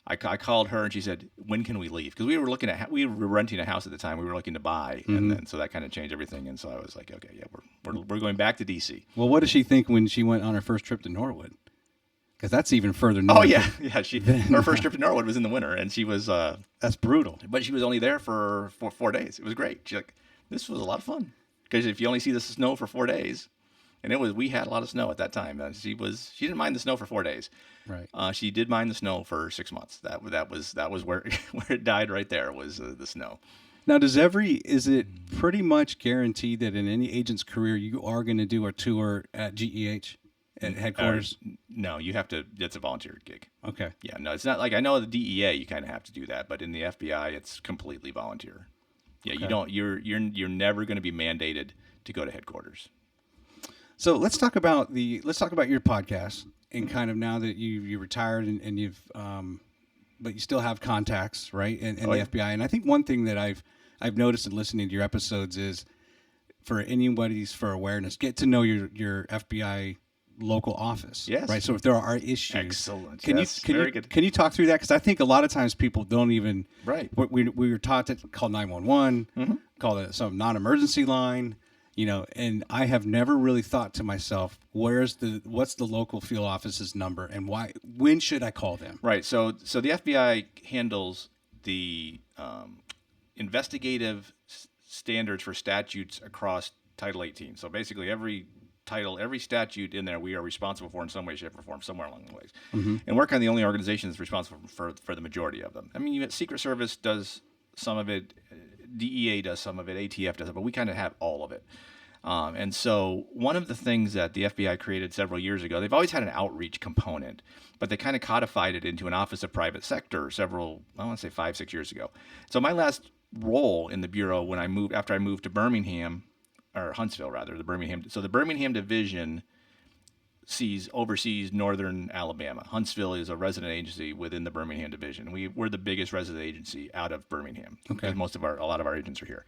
I called her and she said, when can we leave? Because we were renting a house at the time. We were looking to buy. Mm-hmm. And then so that kind of changed everything. And so I was like, okay, yeah, we're going back to DC. Well, what did she think when she went on her first trip to Norwood? Because that's even further north. Oh yeah. Her first trip to Norwood was in the winter, and she was that's brutal. But she was only there for 4 days. It was great. She's like, this was a lot of fun, because if you only see the snow for 4 days, and we had a lot of snow at that time. She didn't mind the snow for 4 days. Right. She did mind the snow for 6 months. That was where it died right there, was the snow. Now, is it pretty much guaranteed that in any agent's career you are going to do a tour at GEH? At headquarters? No, you have to. It's a volunteer gig. Okay. Yeah, no, it's not like, I know the DEA you kind of have to do that, but in the FBI it's completely volunteer. Yeah, okay. You don't. You're never going to be mandated to go to headquarters. So let's talk about your podcast, and kind of now that you retired and you've but you still have contacts, right, in the FBI. And I think one thing that I've noticed in listening to your episodes is, for awareness, get to know your FBI local office. Yes. Right. So if there are issues, excellent. Can you talk through that? Because I think a lot of times people don't even. Right. We were taught to call 911, mm-hmm. call it some non-emergency line, and I have never really thought to myself, what's the local field office's number, and when should I call them? Right. So the FBI handles the investigative standards for statutes across Title 18. So basically every statute in there we are responsible for in some way, shape, or form, somewhere along the ways. Mm-hmm. And we're kind of the only organization that's responsible for the majority of them. I mean, Secret Service does some of it, DEA does some of it, ATF does it, but we kind of have all of it. And so one of the things that the FBI created several years ago, they've always had an outreach component, but they kind of codified it into an Office of Private Sector I want to say 5-6 years ago. So my last role in the Bureau after I moved to Birmingham, or Huntsville rather, the Birmingham division oversees northern Alabama. Huntsville is a resident agency within the Birmingham division. We're the biggest resident agency out of Birmingham. Okay. Because a lot of our agents are here.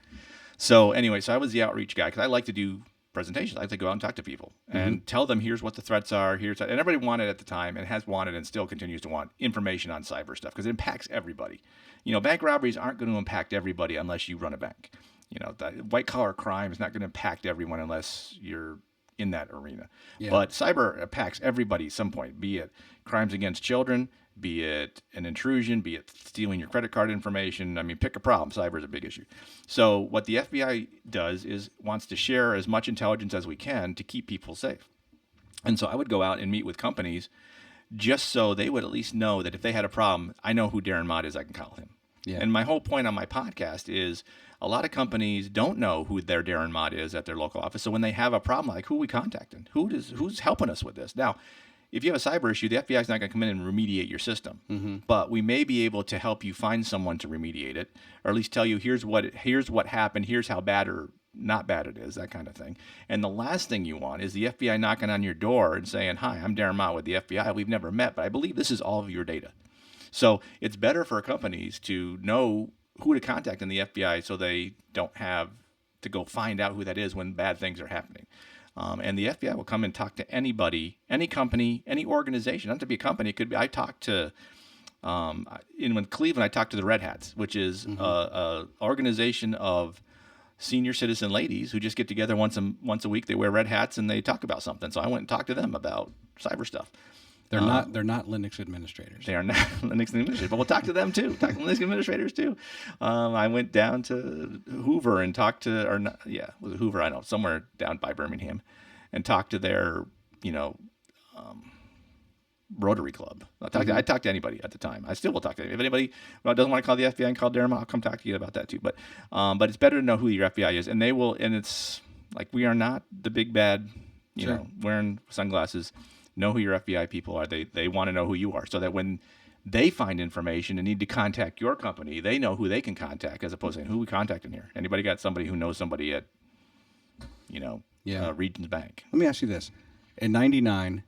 So anyway, I was the outreach guy, because I like to do presentations. I like to go out and talk to people and tell them, here's what the threats are. And everybody wanted at the time, and has wanted and still continues to want, information on cyber stuff, because it impacts everybody. Bank robberies aren't going to impact everybody unless you run a bank. White collar crime is not going to impact everyone unless you're in that arena. Yeah. But cyber impacts everybody at some point, be it crimes against children, be it an intrusion, be it stealing your credit card information. I mean, pick a problem. Cyber is a big issue. So what the FBI does is wants to share as much intelligence as we can to keep people safe. And so I would go out and meet with companies just so they would at least know that if they had a problem, I know who Darren Mott is, I can call him. Yeah. And my whole point on my podcast is, a lot of companies don't know who their Darren Mott is at their local office. So when they have a problem, like, who are we contacting? Who's helping us with this? Now, if you have a cyber issue, the FBI is not going to come in and remediate your system. Mm-hmm. But we may be able to help you find someone to remediate it, or at least tell you, here's what happened, here's how bad or not bad it is, that kind of thing. And the last thing you want is the FBI knocking on your door and saying, hi, I'm Darren Mott with the FBI. We've never met, but I believe this is all of your data. So it's better for companies to know who to contact in the FBI so they don't have to go find out who that is when bad things are happening. And the FBI will come and talk to anybody, any company, any organization. Not to be a company, it could be. I talked to in Cleveland. I talked to the Red Hats, which is a organization of senior citizen ladies who just get together once a week. They wear red hats and they talk about something. So I went and talked to them about cyber stuff. They're not Linux administrators. They are not Linux administrators, but we'll talk to them too. Talk to Linux administrators too. I went down to Hoover and talked to, was it Hoover? I know, somewhere down by Birmingham, and talked to their, Rotary Club. I talked to anybody at the time. I still will talk to anybody. If anybody doesn't want to call the FBI and call Darren, I'll come talk to you about that too. But it's better to know who your FBI is, and they will. And it's like, we are not the big bad, wearing sunglasses. Know who your FBI people are. They want to know who you are, so that when they find information and need to contact your company, they know who they can contact, as opposed to saying, who we contacting here. Anybody got somebody who knows somebody at, Regions Bank? Let me ask you this: in '99,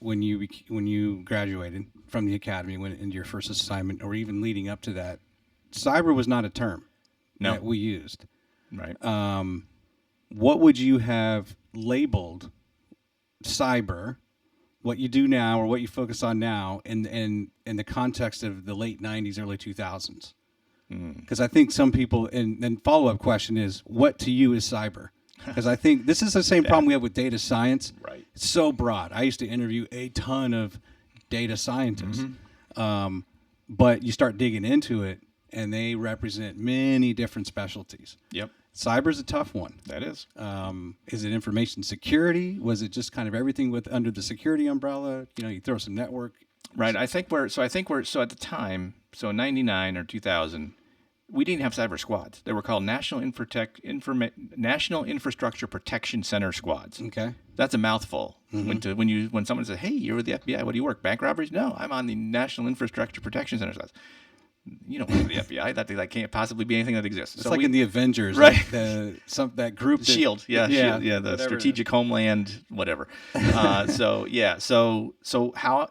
when you graduated from the academy, went into your first assignment, or even leading up to that, cyber was not a term that we used. Right. What would you have labeled cyber, what you do now or what you focus on now, in the context of the late 90s, early 2000s? Because I think some people, and then follow-up question is, what to you is cyber? Because I think this is the same problem we have with data science. Right. It's so broad. I used to interview a ton of data scientists, but you start digging into it, and they represent many different specialties. Yep. Cyber's a tough one. That is. Is it information security? Was it just kind of everything under the security umbrella? You throw some network. Right. I think we're at the time, so in 99 or 2000, we didn't have cyber squads. They were called National Infrastructure Protection Center squads. Okay. That's a mouthful. When someone says, "Hey, you're with the FBI. What do you work? Bank robberies?" No, I'm on the National Infrastructure Protection Center squads. You don't work for the FBI. That can't possibly be anything that exists. It's in the Avengers, right? Like that group. Shield, yeah, Shield, the whatever. Strategic Homeland, whatever. So how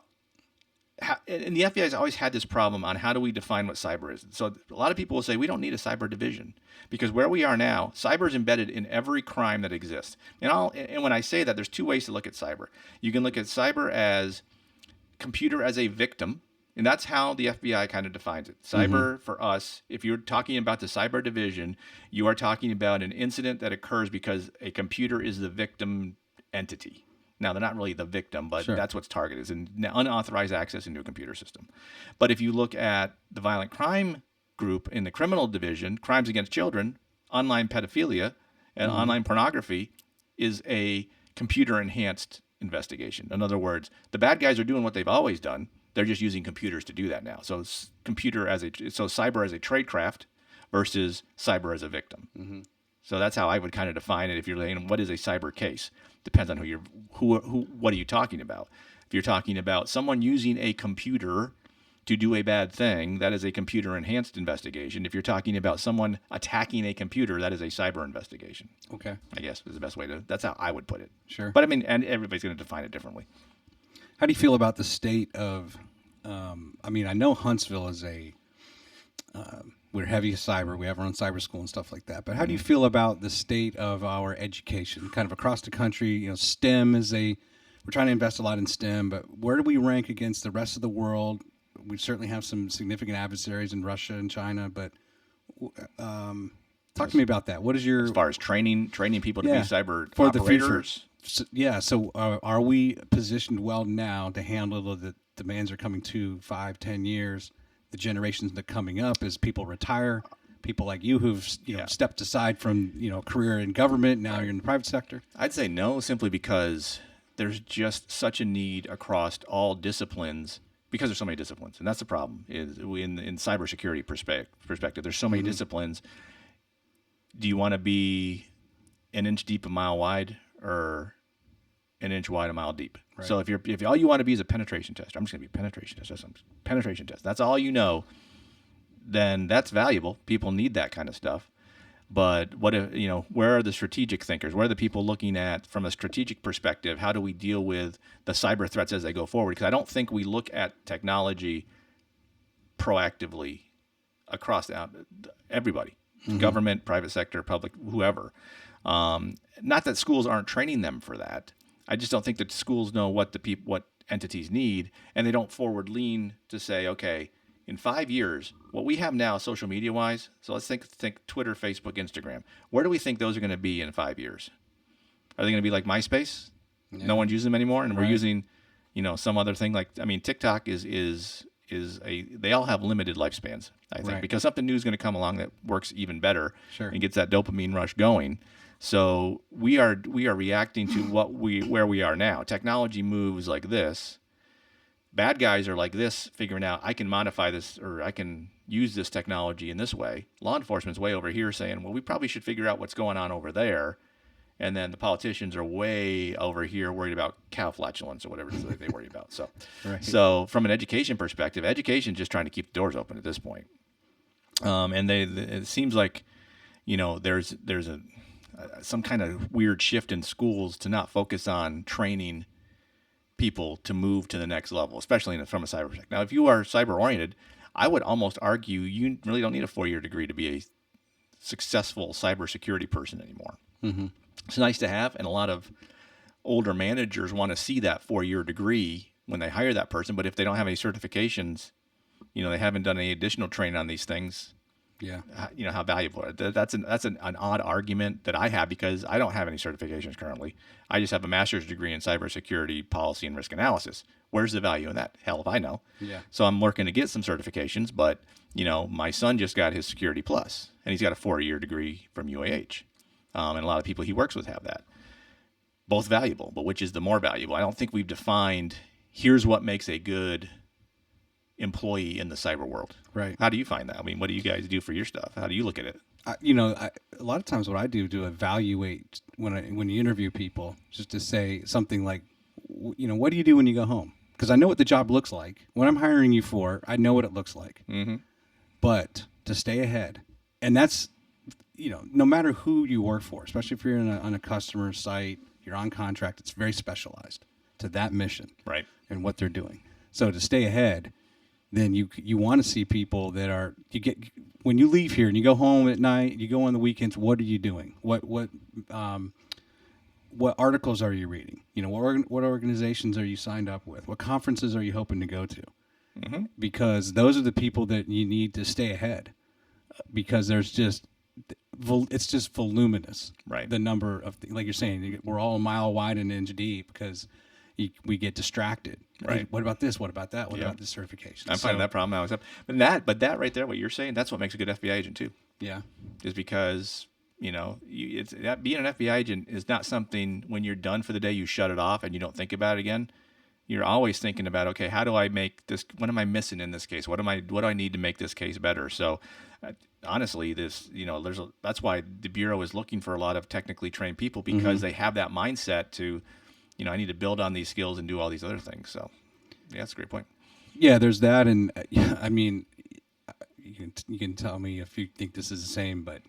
and the FBI has always had this problem on how do we define what cyber is. So a lot of people will say we don't need a cyber division, because where we are now, cyber is embedded in every crime that exists. And when I say that, there's two ways to look at cyber. You can look at cyber as computer as a victim. And that's how the FBI kind of defines it. Cyber, for us, if you're talking about the cyber division, you are talking about an incident that occurs because a computer is the victim entity. Now, they're not really the victim, but that's what's targeted, is an unauthorized access into a computer system. But if you look at the violent crime group in the criminal division, crimes against children, online pedophilia, and online pornography is a computer-enhanced investigation. In other words, the bad guys are doing what they've always done. They're just using computers to do that now. So cyber as a tradecraft versus cyber as a victim. So that's how I would kind of define it. If you're saying, what is a cyber case? Depends on what are you talking about. If you're talking about someone using a computer to do a bad thing, that is a computer enhanced investigation. If you're talking about someone attacking a computer, that is a cyber investigation. Okay. I guess is the best way that's how I would put it. Sure. But and everybody's going to define it differently. How do you feel about the state of, I know Huntsville is we're heavy cyber. We have our own cyber school and stuff like that. But how do you feel about the state of our education, kind of across the country? STEM we're trying to invest a lot in STEM, but where do we rank against the rest of the world? We certainly have some significant adversaries in Russia and China, but talk to me about that. What is your... As far as training people to be cyber for operators? The future. So are we positioned well now to handle the demands are coming 2, 5, 10 years, the generations that are coming up as people retire, people like you who've stepped aside from career in government, now you're in the private sector? I'd say no, simply because there's just such a need across all disciplines, because there's so many disciplines, and that's the problem. Is in cybersecurity perspective, there's so many disciplines. Do you want to be an inch deep, a mile wide, or an inch wide, a mile deep? Right. So if all you want to be is a penetration tester, I'm just going to be a penetration tester. Penetration test. That's all you know. Then that's valuable. People need that kind of stuff. But what if where are the strategic thinkers? Where are the people looking at, from a strategic perspective, how do we deal with the cyber threats as they go forward? Because I don't think we look at technology proactively across everybody, government, private sector, public, whoever. Not that schools aren't training them for that. I just don't think that schools know what what entities need, and they don't forward lean to say, okay, in 5 years, what we have now, social media wise. So let's think Twitter, Facebook, Instagram. Where do we think those are going to be in 5 years? Are they going to be like MySpace? Yeah. No one's using them anymore, and we're using, some other thing like. I mean, TikTok is they all have limited lifespans. I think because something new is going to come along that works even better and gets that dopamine rush going. So we are reacting to where we are now. Technology moves like this. Bad guys are like this, figuring out I can modify this or I can use this technology in this way. Law enforcement's way over here saying, well, we probably should figure out what's going on over there. And then the politicians are way over here worried about cow flatulence or whatever it is that they worry about. So, so from an education perspective, education just trying to keep the doors open at this point. And it seems like, there's some kind of weird shift in schools to not focus on training people to move to the next level, especially from a cyber perspective. Now, if you are cyber oriented, I would almost argue you really don't need a 4-year degree to be a successful cybersecurity person anymore. Mm-hmm. It's nice to have, and a lot of older managers want to see that 4-year degree when they hire that person. But if they don't have any certifications, they haven't done any additional training on these things. Yeah, how valuable that's an odd argument that I have because I don't have any certifications currently. I just have a master's degree in cybersecurity policy and risk analysis. Where's the value in that? Hell if I know. Yeah. So I'm working to get some certifications, but my son just got his Security Plus, and he's got a 4-year degree from UAH, and a lot of people he works with have that. Both valuable, but which is the more valuable? I don't think we've defined. Here's what makes a good employee in the cyber world. Right. How do you find that? I mean, what do you guys do for your stuff? How do you look at it? A lot of times what I do to evaluate when you interview people, just to say something like, what do you do when you go home? Because I know what the job looks like. What I'm hiring you for, I know what it looks like. Mm-hmm. But to stay ahead, and that's, no matter who you work for, especially if you're on a customer site, you're on contract, it's very specialized to that mission. Right. And what they're doing. So to stay ahead, then you want to see people that are when you leave here and you go home at night, you go on the weekends. What are you doing? What articles are you reading? What organizations are you signed up with? What conferences are you hoping to go to? Mm-hmm. Because those are the people that you need to stay ahead. Because it's just voluminous. Right. The number of like you're saying, we're all a mile wide and an inch deep because we get distracted. Right. Hey, what about this? What about that? What about this certification? I'm finding that problem I was up. But that right there, what you're saying, that's what makes a good FBI agent too. Yeah. Is because, being an FBI agent is not something when you're done for the day, you shut it off and you don't think about it again. You're always thinking about, okay, how do I make this? What am I missing in this case? What do I need to make this case better? So honestly, that's why the Bureau is looking for a lot of technically trained people because they have that mindset to, I need to build on these skills and do all these other things. So, yeah, that's a great point. Yeah, there's that, and I mean, you can tell me if you think this is the same, but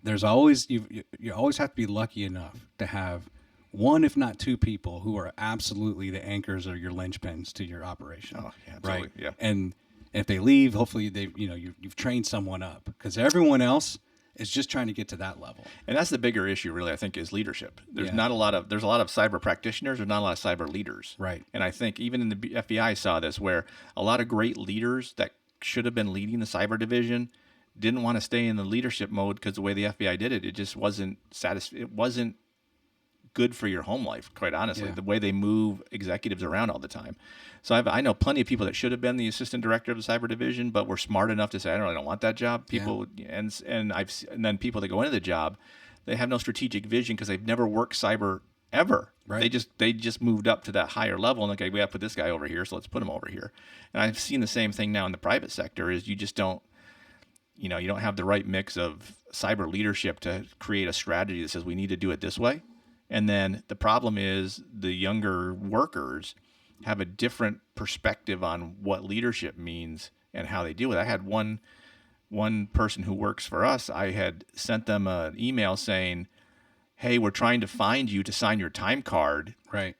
there's always you always have to be lucky enough to have one, if not two people who are absolutely the anchors or your linchpins to your operation. Oh, yeah, absolutely. Right? Yeah. And if they leave, hopefully you've trained someone up because everyone else is just trying to get to that level. And that's the bigger issue, really, I think, is leadership. There's a lot of cyber practitioners, there's not a lot of cyber leaders. Right. And I think even in the FBI saw this, where a lot of great leaders that should have been leading the cyber division didn't want to stay in the leadership mode because the way the FBI did it, it just wasn't it wasn't good for your home life, quite honestly, the way they move executives around all the time. So I know plenty of people that should have been the assistant director of the cyber division, but were smart enough to say, I don't want that job. People and then people that go into the job, they have no strategic vision because they've never worked cyber ever. Right. They just moved up to that higher level and okay, we have to put this guy over here, so let's put him over here. And I've seen the same thing now in the private sector is you just don't, you don't have the right mix of cyber leadership to create a strategy that says we need to do it this way. And then the problem is the younger workers have a different perspective on what leadership means and how they deal with it. I had one person who works for us, I had sent them an email saying, hey, we're trying to find you to sign your time card. Right.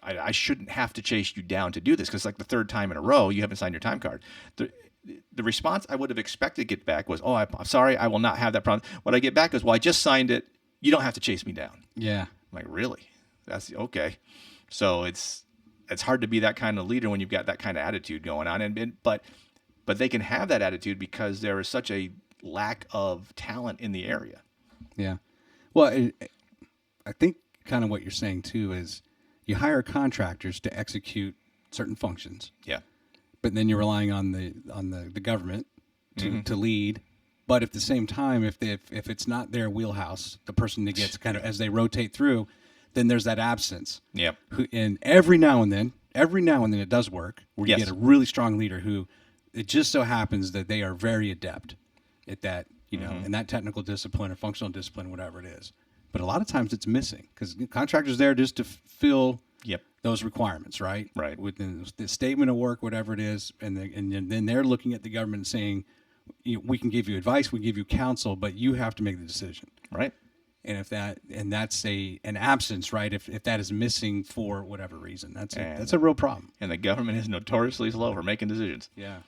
I shouldn't have to chase you down to do this because like the third time in a row, you haven't signed your time card. the response I would have expected to get back was, "Oh, I'm sorry, I will not have that problem." What I get back is, "Well, I just signed it. You don't have to chase me down." Yeah. I'm like, really? That's okay. So it's hard to be that kind of leader when you've got that kind of attitude going on, but they can have that attitude because there is such a lack of talent in the area. Yeah. Well, I think kind of what you're saying too is you hire contractors to execute certain functions. Yeah. But then you're relying on the government to lead. But at the same time, if it's not their wheelhouse, the person that gets kind of as they rotate through, then there's that absence. Yeah. And every now and then it does work where you Yes. get a really strong leader who it just so happens that they are very adept at that, in that technical discipline or functional discipline, whatever it is. But a lot of times it's missing because contractors there just to fill Yep. those requirements, right? Right. Within the statement of work, whatever it is, and then they're looking at the government and saying, we can give you advice, we give you counsel, but you have to make the decision. Right. And that's an absence, right? If that is missing for whatever reason, that's a real problem. And the government is notoriously slow for making decisions. Yeah.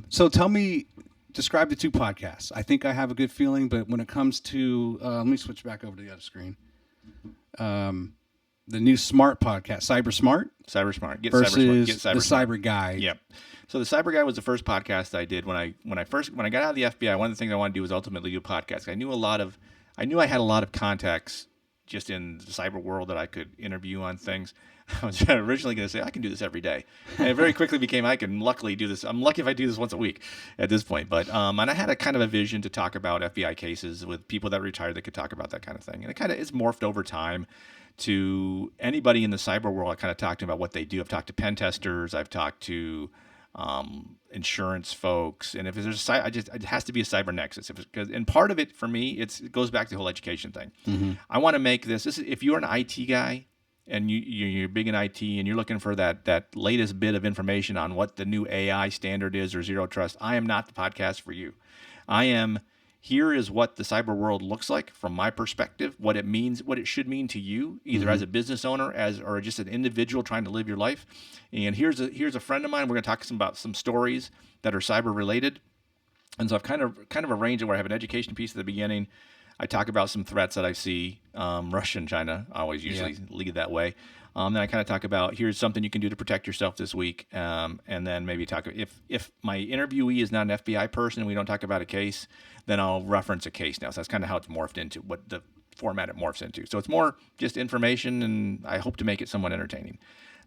So tell me, describe the two podcasts. I think I have a good feeling, but when it comes to, let me switch back over to the other screen. The new Smart podcast, Cyber Smart CyberSmart. Get versus CyberSmart. Get the CyberSmart. Cyber Guy. Yep. So the Cyber Guy was the first podcast I did when I got out of the FBI. One of the things I wanted to do was ultimately do a podcast. I knew I had a lot of contacts just in the cyber world that I could interview on things. I was originally going to say I can do this every day, and it very quickly became I can luckily do this. I'm lucky if I do this once a week at this point. But and I had a kind of a vision to talk about FBI cases with people that retired that could talk about that kind of thing, and it's morphed over time to anybody in the cyber world. I kind of talked about what they do. I've talked to pen testers. I've talked to insurance folks, and if there's it has to be a cyber nexus. And part of it for me, it goes back to the whole education thing. Mm-hmm. I want to make this if you're an IT guy and you're big in IT and you're looking for that latest bit of information on what the new AI standard is or zero trust, I am not the podcast for you. Here is what the cyber world looks like from my perspective, what it means, what it should mean to you, either as a business owner or just an individual trying to live your life. And here's a friend of mine. We're going to talk about some stories that are cyber related. And so I've kind of arranged it where I have an education piece at the beginning. I talk about some threats that I see, Russia and China. I always usually lead that way. Then I kind of talk about here's something you can do to protect yourself this week, and then maybe talk if my interviewee is not an FBI person and we don't talk about a case, then I'll reference a case now. So that's kind of how it's morphed into what the format it morphs into. So it's more just information, and I hope to make it somewhat entertaining.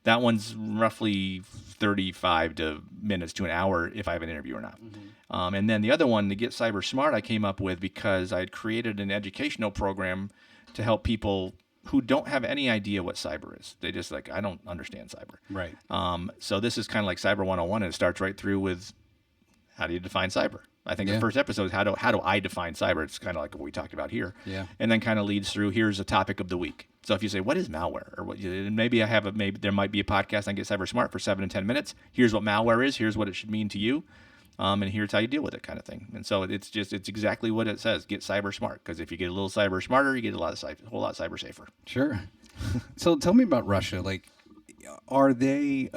That one's roughly 35 minutes to an hour if I have an interview or not. Mm-hmm. And then the other one, to Get Cyber Smart, I came up with because I had created an educational program to help people who don't have any idea what cyber is. They just I don't understand cyber. Right. So this is kind of like Cyber 101, and it starts right through with how do you define cyber? I think the first episode is how do I define cyber? It's kind of like what we talked about here. Yeah. And then kind of leads through here's a topic of the week. So if you say what is malware, or maybe there might be a podcast on Get Cyber Smart for 7 to 10 minutes. Here's what malware is. Here's what it should mean to you. And here's how you deal with it, kind of thing. And so it's exactly what it says. Get cyber smart, because if you get a little cyber smarter, you get a whole lot cyber safer. Sure. So tell me about Russia. Are they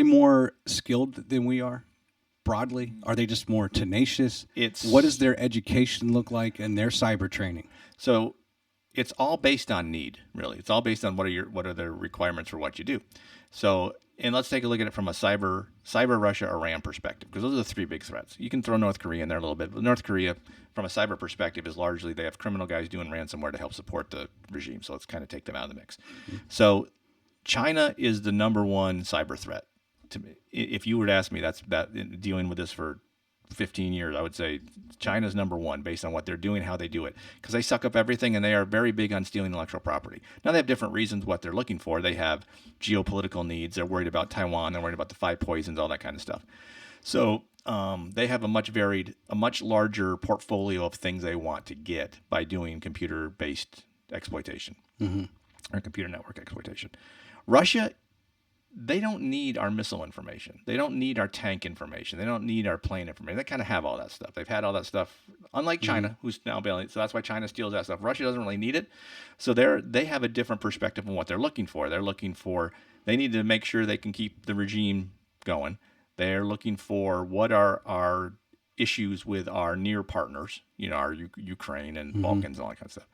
more skilled than we are? Broadly, are they just more tenacious? What does their education look like and their cyber training? So it's all based on need, really. It's all based on what are the requirements for what you do. So, and let's take a look at it from a cyber Russia Iran perspective, because those are the three big threats. You can throw North Korea in there a little bit, but North Korea, from a cyber perspective, is largely they have criminal guys doing ransomware to help support the regime. So let's kind of take them out of the mix. Mm-hmm. So China is the number one cyber threat to me. If you were to ask me, dealing with this for 15 years, I would say China's number one based on what they're doing, how they do it, because they suck up everything and they are very big on stealing intellectual property. Now they have different reasons what they're looking for. They have geopolitical needs. They're worried about Taiwan. They're worried about the 5 poisons, all that kind of stuff. So they have a much larger portfolio of things they want to get by doing computer-based exploitation or computer network exploitation. Russia, they don't need our missile information. They don't need our tank information. They don't need our plane information. They kind of have all that stuff. They've had all that stuff, unlike China, who's now bailing. So that's why China steals that stuff. Russia doesn't really need it. So they have a different perspective on what they're looking for. They need to make sure they can keep the regime going. They're looking for what are our issues with our near partners, our Ukraine and Balkans and all that kind of stuff.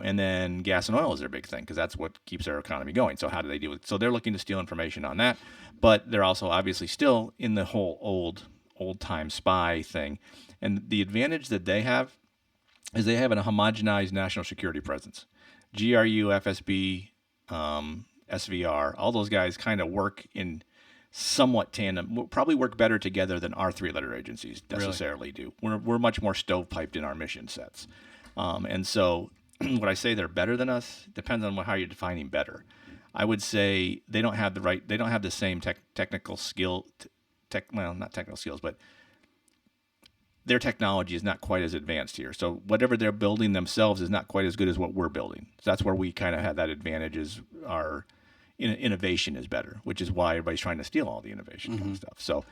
And then gas and oil is their big thing because that's what keeps their economy going. So how do they deal with it? So they're looking to steal information on that, but they're also obviously still in the whole old time spy thing. And the advantage that they have is they have a homogenized national security presence. GRU, FSB, SVR, all those guys kind of work in somewhat tandem, probably work better together than our three-letter agencies necessarily do. We're much more stovepiped in our mission sets. And so would I say they're better than us? Depends on how you're defining better. I would say they don't have the same technical skill, not technical skills, but their technology is not quite as advanced here. So whatever they're building themselves is not quite as good as what we're building. So that's where we kind of have that advantage is our innovation is better, which is why everybody's trying to steal all the innovation kind of stuff. So,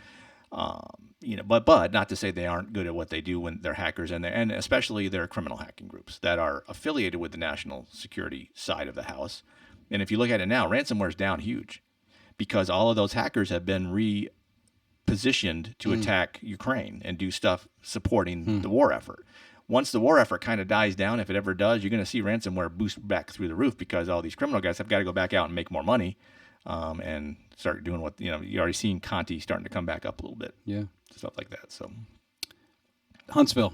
but not to say they aren't good at what they do when they're hackers and especially their criminal hacking groups that are affiliated with the national security side of the house. And if you look at it now, ransomware is down huge because all of those hackers have been repositioned to attack Ukraine and do stuff supporting the war effort. Once the war effort kind of dies down, if it ever does, you're going to see ransomware boost back through the roof because all these criminal guys have got to go back out and make more money and start doing what, you're already seeing Conti starting to come back up a little bit. Yeah. Stuff like that. So, Huntsville,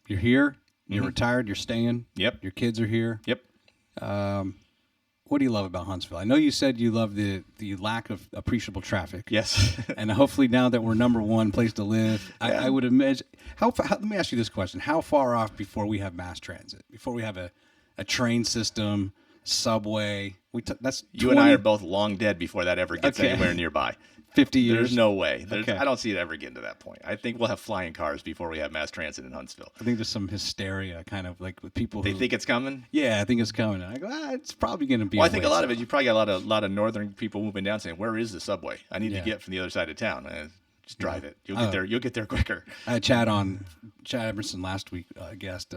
you're here, you're retired, you're staying. Yep. Your kids are here. Yep. What do you love about Huntsville? I know you said you love the lack of appreciable traffic. Yes. And hopefully now that we're number one place to live, I would imagine. Let me ask you this question: how far off before we have mass transit? Before we have a train system, subway? That's You and I are both long dead before that ever gets anywhere nearby. 50 years. There's no way. Okay. I don't see it ever getting to that point. I think we'll have flying cars before we have mass transit in Huntsville. I think there's some hysteria, kind of like with people. They think it's coming. Yeah, I think it's coming. And I go, it's probably going to be. Well, I think a lot of it. You probably got a lot of northern people moving down saying, "Where is the subway? I need to get from the other side of town." And just drive it. You'll get there. You'll get there quicker. I had Chad Emerson last week, guest,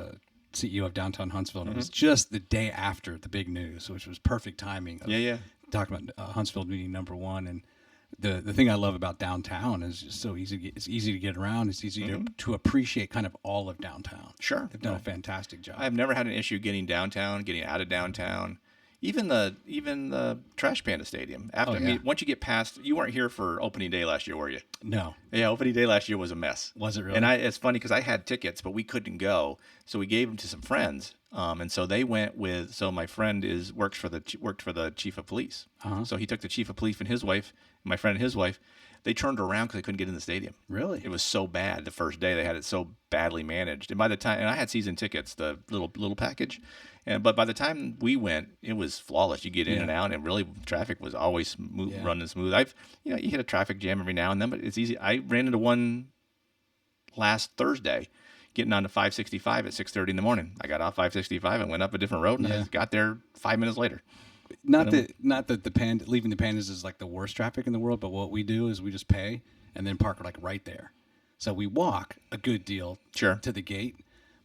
CEO of Downtown Huntsville, and it was just the day after the big news, which was perfect timing. Talking about Huntsville being number one, and the thing I love about downtown is just so easy. It's easy to get around. It's easy to appreciate kind of all of downtown. Sure, they've done a fantastic job. I've never had an issue getting downtown, getting out of downtown. Even the Trash Panda Stadium. Once you get past, you weren't here for opening day last year, were you? No. Yeah, opening day last year was a mess. Was it really? And it's funny because I had tickets, but we couldn't go, so we gave them to some friends. And so they went with. So my friend worked for the chief of police. So he took the chief of police and his wife, my friend and his wife. They turned around because they couldn't get in the stadium. Really? It was so bad the first day. They had it so badly managed. And by the time, and I had season tickets, the little package. But by the time we went, it was flawless. You get in and out, and really traffic was always running smooth. You hit a traffic jam every now and then, but it's easy. I ran into one last Thursday, getting on to 565 at 6:30 in the morning. I got off 565 and went up a different road, and I got there 5 minutes later. Not that leaving the Pandas is like the worst traffic in the world, but what we do is we just pay and then park like right there. So we walk a good deal to the gate.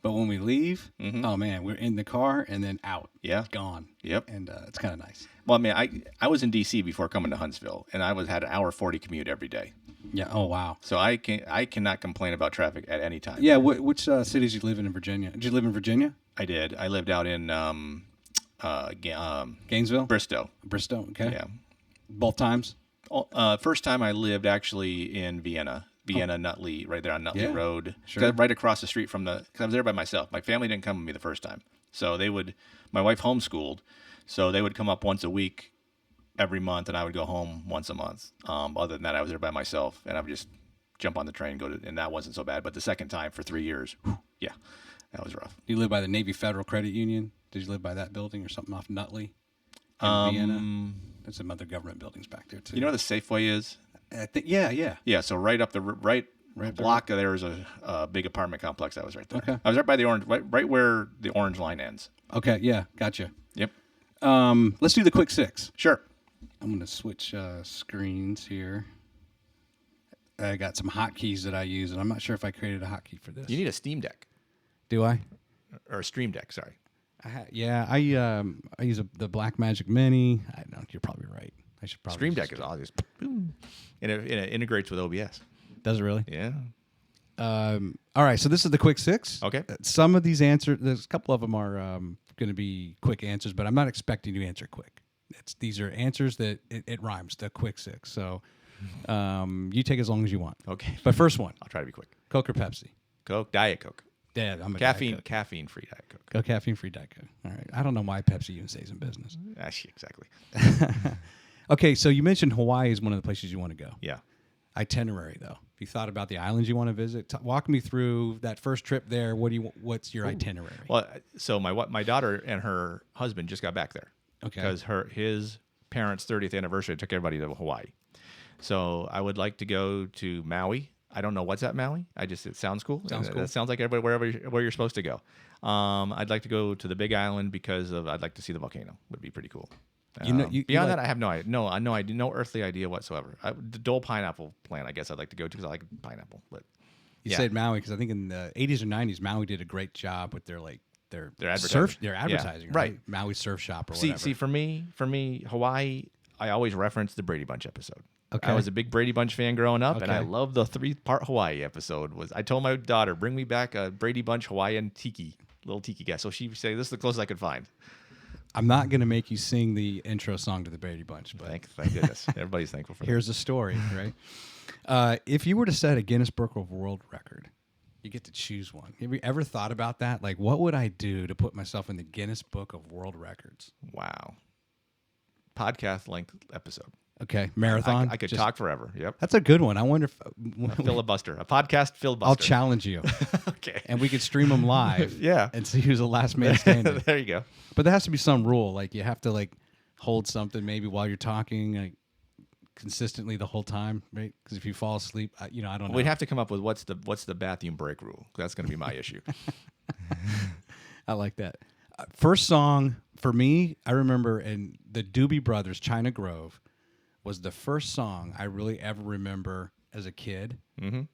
But when we leave, oh man, we're in the car and then out. Yeah, gone. Yep, and it's kind of nice. Well, I mean, I was in D.C. before coming to Huntsville, and had an hour 40 commute every day. Yeah. Oh wow. So I cannot complain about traffic at any time. Yeah. Which cities you live in Virginia? Did you live in Virginia? I did. I lived out in Gainesville, Bristow. Okay. Yeah. Both times. First time I lived actually in Vienna. Nutley, right there on Nutley Road. Sure. Right across the street from because I was there by myself. My family didn't come with me the first time. So my wife homeschooled, so they would come up once a week every month, and I would go home once a month. Other than that, I was there by myself, and I would just jump on the train, and that wasn't so bad. But the second time for 3 years, that was rough. You live by the Navy Federal Credit Union? Did you live by that building or something off Nutley? Vienna? There's some other government buildings back there, too. You know where the Safeway is? I think, yeah. Yeah, so right up the right block, there was a big apartment complex that was right there. Okay. I was right by the orange, right where the orange line ends. Okay, yeah, gotcha. Yep. Let's do the quick six. Sure. I'm going to switch screens here. I got some hotkeys that I use, and I'm not sure if I created a hotkey for this. You need a Steam Deck. Do I? Or a Stream Deck, sorry. I use the Blackmagic Mini. I know, you're probably right. I should probably Stream Deck is obvious, and it integrates with OBS. Does it really? Yeah. All right, so this is the quick six. Okay. Some of these answers, there's a couple of them are going to be quick answers, but I'm not expecting you to answer quick. These are answers that it rhymes, the quick six. So you take as long as you want. Okay. But first one, I'll try to be quick. Coke or Pepsi? Coke, Diet Coke. Yeah, I'm a Caffeine-free Diet Coke. Go caffeine-free Diet Coke. All right. I don't know why Pepsi even stays in business. Exactly. Okay, so you mentioned Hawaii is one of the places you want to go. Yeah. Itinerary, though. If you thought about the islands you want to visit, walk me through that first trip there. What's your itinerary? Well, so my daughter and her husband just got back there. Okay. Because his parents' 30th anniversary took everybody to Hawaii. So I would like to go to Maui. I don't know what's at Maui. It sounds cool. Sounds cool. It sounds like everybody where you're supposed to go. I'd like to go to the Big Island because I'd like to see the volcano. Would be pretty cool. Beyond that, I have no earthly idea whatsoever. The Dole Pineapple plant, I guess I'd like to go to because I like pineapple. But you said Maui because I think in the 80s or 90s, Maui did a great job with their advertising. Their advertising, Yeah. Right? Maui Surf Shop or whatever. See, for me, Hawaii, I always reference the Brady Bunch episode. Okay. I was a big Brady Bunch fan growing up, and I love the 3-part Hawaii episode. I told my daughter, bring me back a Brady Bunch Hawaiian little tiki guy. So she said, this is the closest I could find. I'm not going to make you sing the intro song to the Brady Bunch, but thank goodness. Everybody's thankful for that. Here's the story, right? If you were to set a Guinness Book of World Record, you get to choose one. Have you ever thought about that? Like, what would I do to put myself in the Guinness Book of World Records? Wow. Podcast length episode. Okay, marathon. I could talk forever. Yep. That's a good one. I wonder if a filibuster, a podcast filibuster. I'll challenge you. Okay. And we could stream them live. Yeah. And see who's the last man standing. There you go. But there has to be some rule. Like you have to hold something maybe while you're talking consistently the whole time, right? Because if you fall asleep, I don't know. We'd have to come up with what's the bathroom break rule. That's going to be my issue. I like that. First song for me, I remember in the Doobie Brothers, China Grove, was the first song I really ever remember as a kid,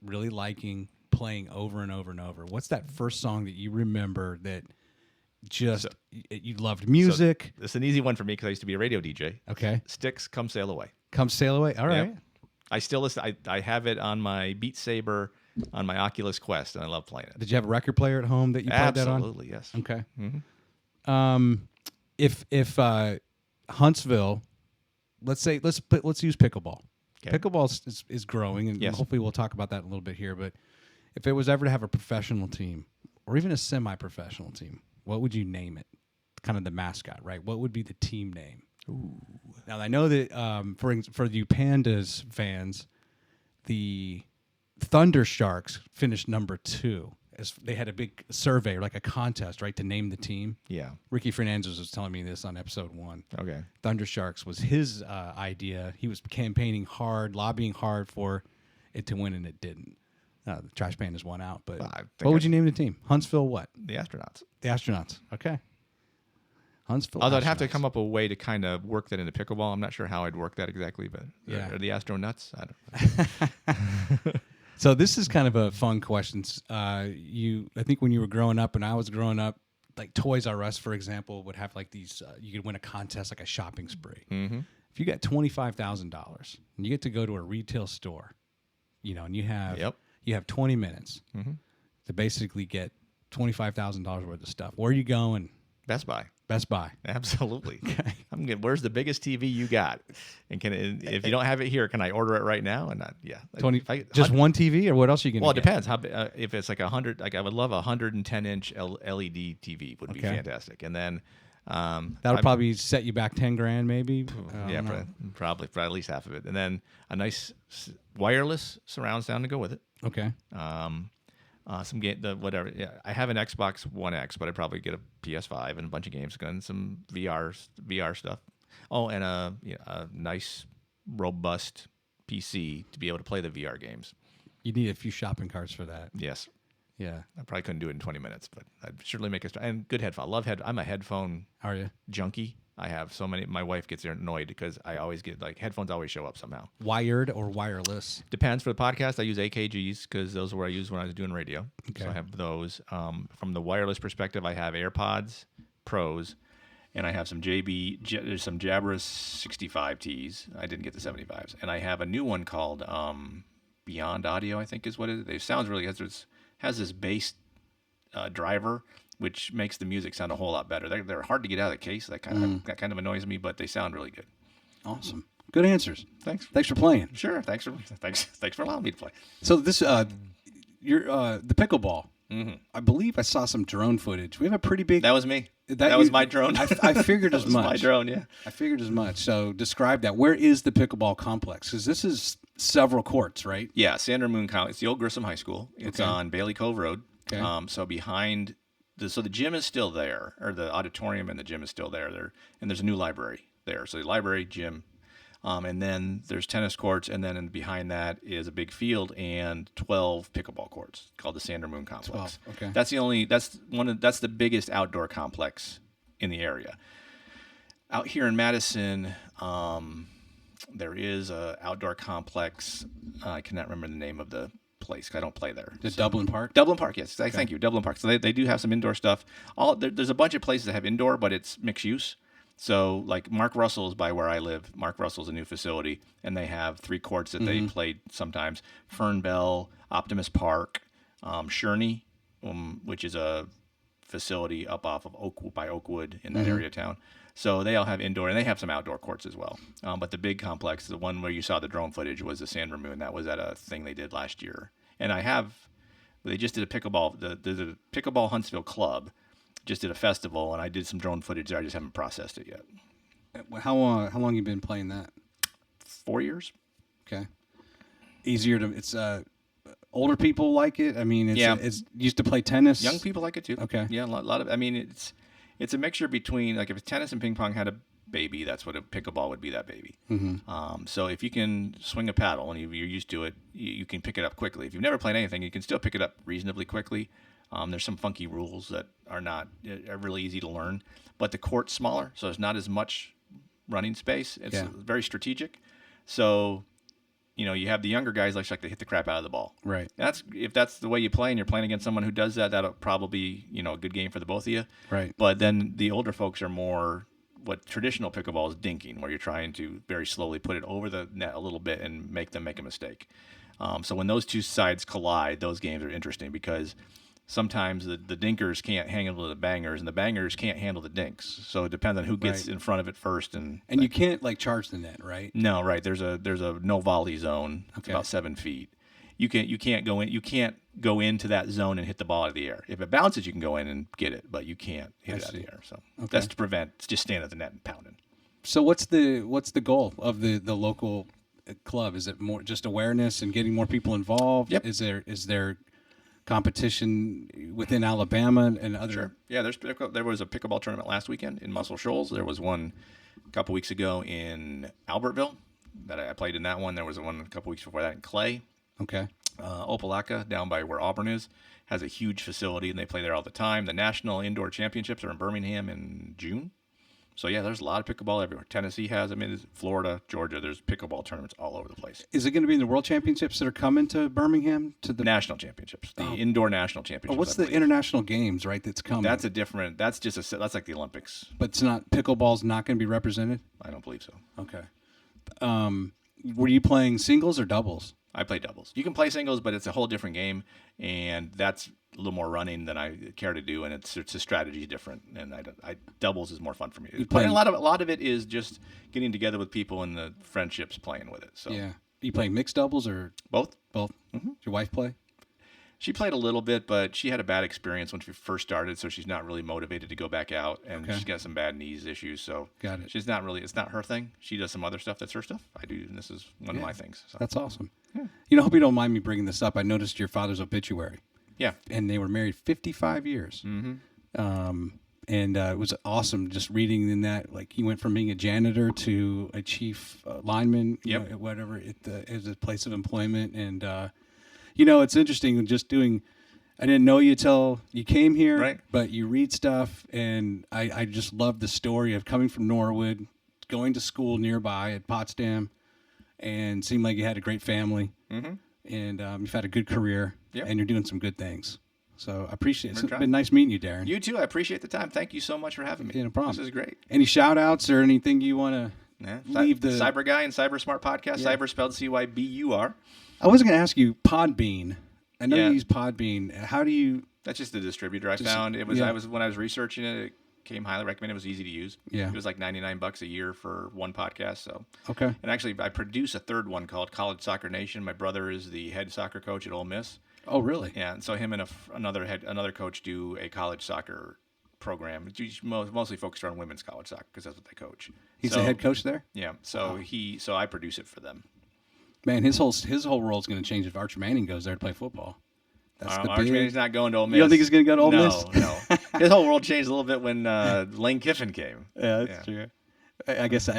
really liking, playing over and over and over. What's that first song that you remember that you loved music? So it's an easy one for me because I used to be a radio DJ. Okay. Styx, Come Sail Away. Come Sail Away. All right. Yep. I still listen. I have it on my Beat Saber, on my Oculus Quest, and I love playing it. Did you have a record player at home that you played that on? Absolutely, yes. Okay. Mm-hmm. If Huntsville, let's use pickleball. Okay. Pickleball is growing, and hopefully we'll talk about that in a little bit here. But if it was ever to have a professional team or even a semi-professional team, what would you name it? Kind of the mascot, right? What would be the team name? Ooh. Now I know that for you Pandas fans, the Thunder Sharks finished number 2. As they had a big survey, like a contest, right, to name the team. Yeah. Ricky Fernandez was telling me this on episode 1. Okay. Thunder Sharks was his idea. He was campaigning hard, lobbying hard for it to win, and it didn't. The Trash Pandas won out. But what would you name the team? Huntsville what? The Astronauts. The Astronauts. Okay. Huntsville. Although I'd have to come up with a way to kind of work that into pickleball. I'm not sure how I'd work that exactly, but are the Astronauts? I don't know. So this is kind of a fun question. I think when you were growing up and I was growing up, like Toys R Us, for example, would have like these. You could win a contest, like a shopping spree. Mm-hmm. If you got $25,000 and you get to go to a retail store, and you have 20 minutes to basically get $25,000 worth of stuff. Where are you going? Best Buy. Best Buy. Absolutely. Okay. Where's the biggest TV you got? And if you don't have it here, can I order it right now? And not, yeah. 20. Just one TV, or what else are you going to? Well, it depends. How if it's like 100, like I would love a 110-inch LED TV would be fantastic. And then that'll probably set you back $10,000, maybe. Probably for at least half of it. And then a nice wireless surround sound to go with it. Okay. Some game, whatever. Yeah, I have an Xbox One X, but I'd probably get a PS5 and a bunch of games, and some VR stuff. Oh, and a nice, robust PC to be able to play the VR games. You need a few shopping carts for that. Yes. Yeah. I probably couldn't do it in 20 minutes, but I'd surely make it. And good headphone. I'm a headphone. Are you? Junkie. I have so many. My wife gets annoyed because I always get headphones always show up somehow. Wired or wireless? Depends. For the podcast, I use AKGs because those are what I used when I was doing radio. Okay. So I have those. From the wireless perspective, I have AirPods Pros, and I have some there's some Jabra 65 Ts. I didn't get the 75s, and I have a new one called Beyond Audio, I think is what it is. It sounds really has this bass driver, which makes the music sound a whole lot better. They're hard to get out of the case. That kind of annoys me, but they sound really good. Awesome. Good answers. Thanks. Thanks for playing. Sure. Thanks for allowing me to play. So this your the pickleball. Mm-hmm. I believe I saw some drone footage. We have a pretty big. That was me. That was my drone. I figured as much. My drone, yeah. I figured as much. So describe that. Where is the pickleball complex? Because this is several courts, right? Yeah, Sandra Moon College. It's the old Grissom High School. It's on Bailey Cove Road. Okay. So behind so the gym is still there, or the auditorium and the gym is still there. And there's a new library there. So the library, gym, and then there's tennis courts, and then behind that is a big field and 12 pickleball courts called the Sandra Moon Complex. 12, okay. That's the biggest outdoor complex in the area. Out here in Madison, there is a outdoor complex. I cannot remember the name of the place. I don't play there. Dublin Park? Dublin Park, yes. Thank you, Dublin Park. So they do have some indoor stuff. There's a bunch of places that have indoor, but it's mixed use. So, like Mark Russell is by where I live. Mark Russell's a new facility, and they have 3 courts that they played sometimes. Fern Bell, Optimus Park, Sherney, which is a facility up off of Oakwood in that area of town. So they all have indoor, and they have some outdoor courts as well. But the big complex, the one where you saw the drone footage, was the Sandra Moon. That was at a thing they did last year. And they just did a pickleball, the Pickleball Huntsville Club just did a festival, and I did some drone footage there. I just haven't processed it yet. How long you been playing that? 4 years. Okay. Easier to it's older people like it. I mean, it's used to play tennis. Young people like it too. Okay. Yeah, a lot of. I mean, it's a mixture between, like, if tennis and ping pong had a baby, that's what a pickleball would be. That baby. Mm-hmm. So if you can swing a paddle and you're used to it, you can pick it up quickly. If you've never played anything, you can still pick it up reasonably quickly. There's some funky rules that are really easy to learn, but the court's smaller, so there's not as much running space. It's very strategic. So, you have the younger guys like to hit the crap out of the ball. Right. If that's the way you play and you're playing against someone who does that, that'll probably be, a good game for the both of you. Right. But then the older folks are more what traditional pickleball is dinking, where you're trying to very slowly put it over the net a little bit and make them make a mistake. So when those two sides collide, those games are interesting because sometimes the dinkers can't handle the bangers, and the bangers can't handle the dinks. So it depends on who gets in front of it first. And you can't charge the net, right? No, right. There's a no volley zone. It's about 7 feet. You can't go in. You can't go into that zone and hit the ball out of the air. If it bounces, you can go in and get it, but you can't hit it out of the air. So that's to prevent just standing at the net and pounding. So what's the goal of the local club? Is it more just awareness and getting more people involved? Yep. Is there competition within Alabama and other? Sure. Yeah, there was a pickleball tournament last weekend in Muscle Shoals. There was one a couple weeks ago in Albertville that I played in that one. There was one a couple weeks before that in Clay. Okay. Opelika, down by where Auburn is, has a huge facility, and they play there all the time. The National Indoor Championships are in Birmingham in June. So, yeah, there's a lot of pickleball everywhere. Tennessee has, Florida, Georgia, there's pickleball tournaments all over the place. Is it going to be in the World Championships that are coming to Birmingham? To the National Championships, the Indoor National Championships. What's the international games, right, that's coming? That's that's like the Olympics. But it's not, pickleball's not going to be represented? I don't believe so. Okay. Were you playing singles or doubles? I play doubles. You can play singles, but it's a whole different game, and that's a little more running than I care to do, and it's a strategy different. And doubles is more fun for me. A lot of it is just getting together with people and the friendships playing with it. So yeah, you playing mixed doubles or both? Both. Mm-hmm. Does your wife play? She played a little bit, but she had a bad experience when she first started, so she's not really motivated to go back out, and she's got some bad knees issues. So got it. She's not really. It's not her thing. She does some other stuff that's her stuff. I do, and this is one of my things. So. That's awesome. Yeah. I hope you don't mind me bringing this up. I noticed your father's obituary. Yeah. And they were married 55 years. Mm-hmm. And it was awesome just reading in that, like, he went from being a janitor to a chief lineman, whatever, as a place of employment. And, it's interesting just I didn't know you till you came here, right. But you read stuff, and I just love the story of coming from Norwood, going to school nearby at Potsdam, and seemed like you had a great family, and you've had a good career, and you're doing some good things. So I appreciate it. We're It's trying. been nice meeting you, Darren. You too. I appreciate the time. Thank you so much for having me. Yeah, no problem. This is great. Any shout outs or anything you want to Yeah. leave the Cyber Guy and Cyber Smart Podcast. Yeah. Cyber spelled CYBUR. I was going to ask you Podbean. I know Yeah. you use Podbean. How do you? That's just the distributor I found. It was yeah. when I was researching it, it came highly recommended. It was easy to use. Yeah. It was like $99 a year for one podcast. So Okay. and actually I produce a third one called College Soccer Nation. My brother is the head soccer coach at Ole Miss. Oh, really? Yeah, and so him and another coach do a college soccer program. It's mostly focused on women's college soccer because that's what they coach. He's so, the head coach there. Yeah, so so I produce it for them. Man, his whole world's going to change if Archer Manning goes there to play football. That's the Arch big. Manning's not going to Ole Miss. You don't think he's going to go to Ole Miss? No. His whole world changed a little bit when Lane Kiffin came. Yeah, that's true. I guess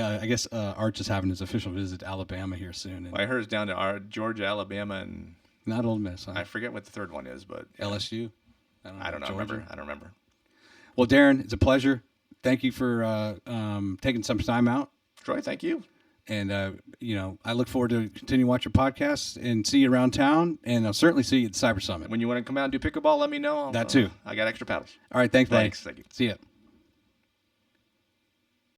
Arch is having his official visit to Alabama here soon. And I heard it's down to Georgia, Alabama, and not Ole Miss. Huh? I forget what the third one is, but LSU. I don't know. Georgia? I don't remember. Well, Darren, it's a pleasure. Thank you for taking some time out. Troy, thank you. And, I look forward to continue watching your podcasts and see you around town. And I'll certainly see you at the Cyber Summit. When you want to come out and do pickleball, let me know. That too. I got extra paddles. All right. Thanks, buddy. Thanks. Thank you. See ya.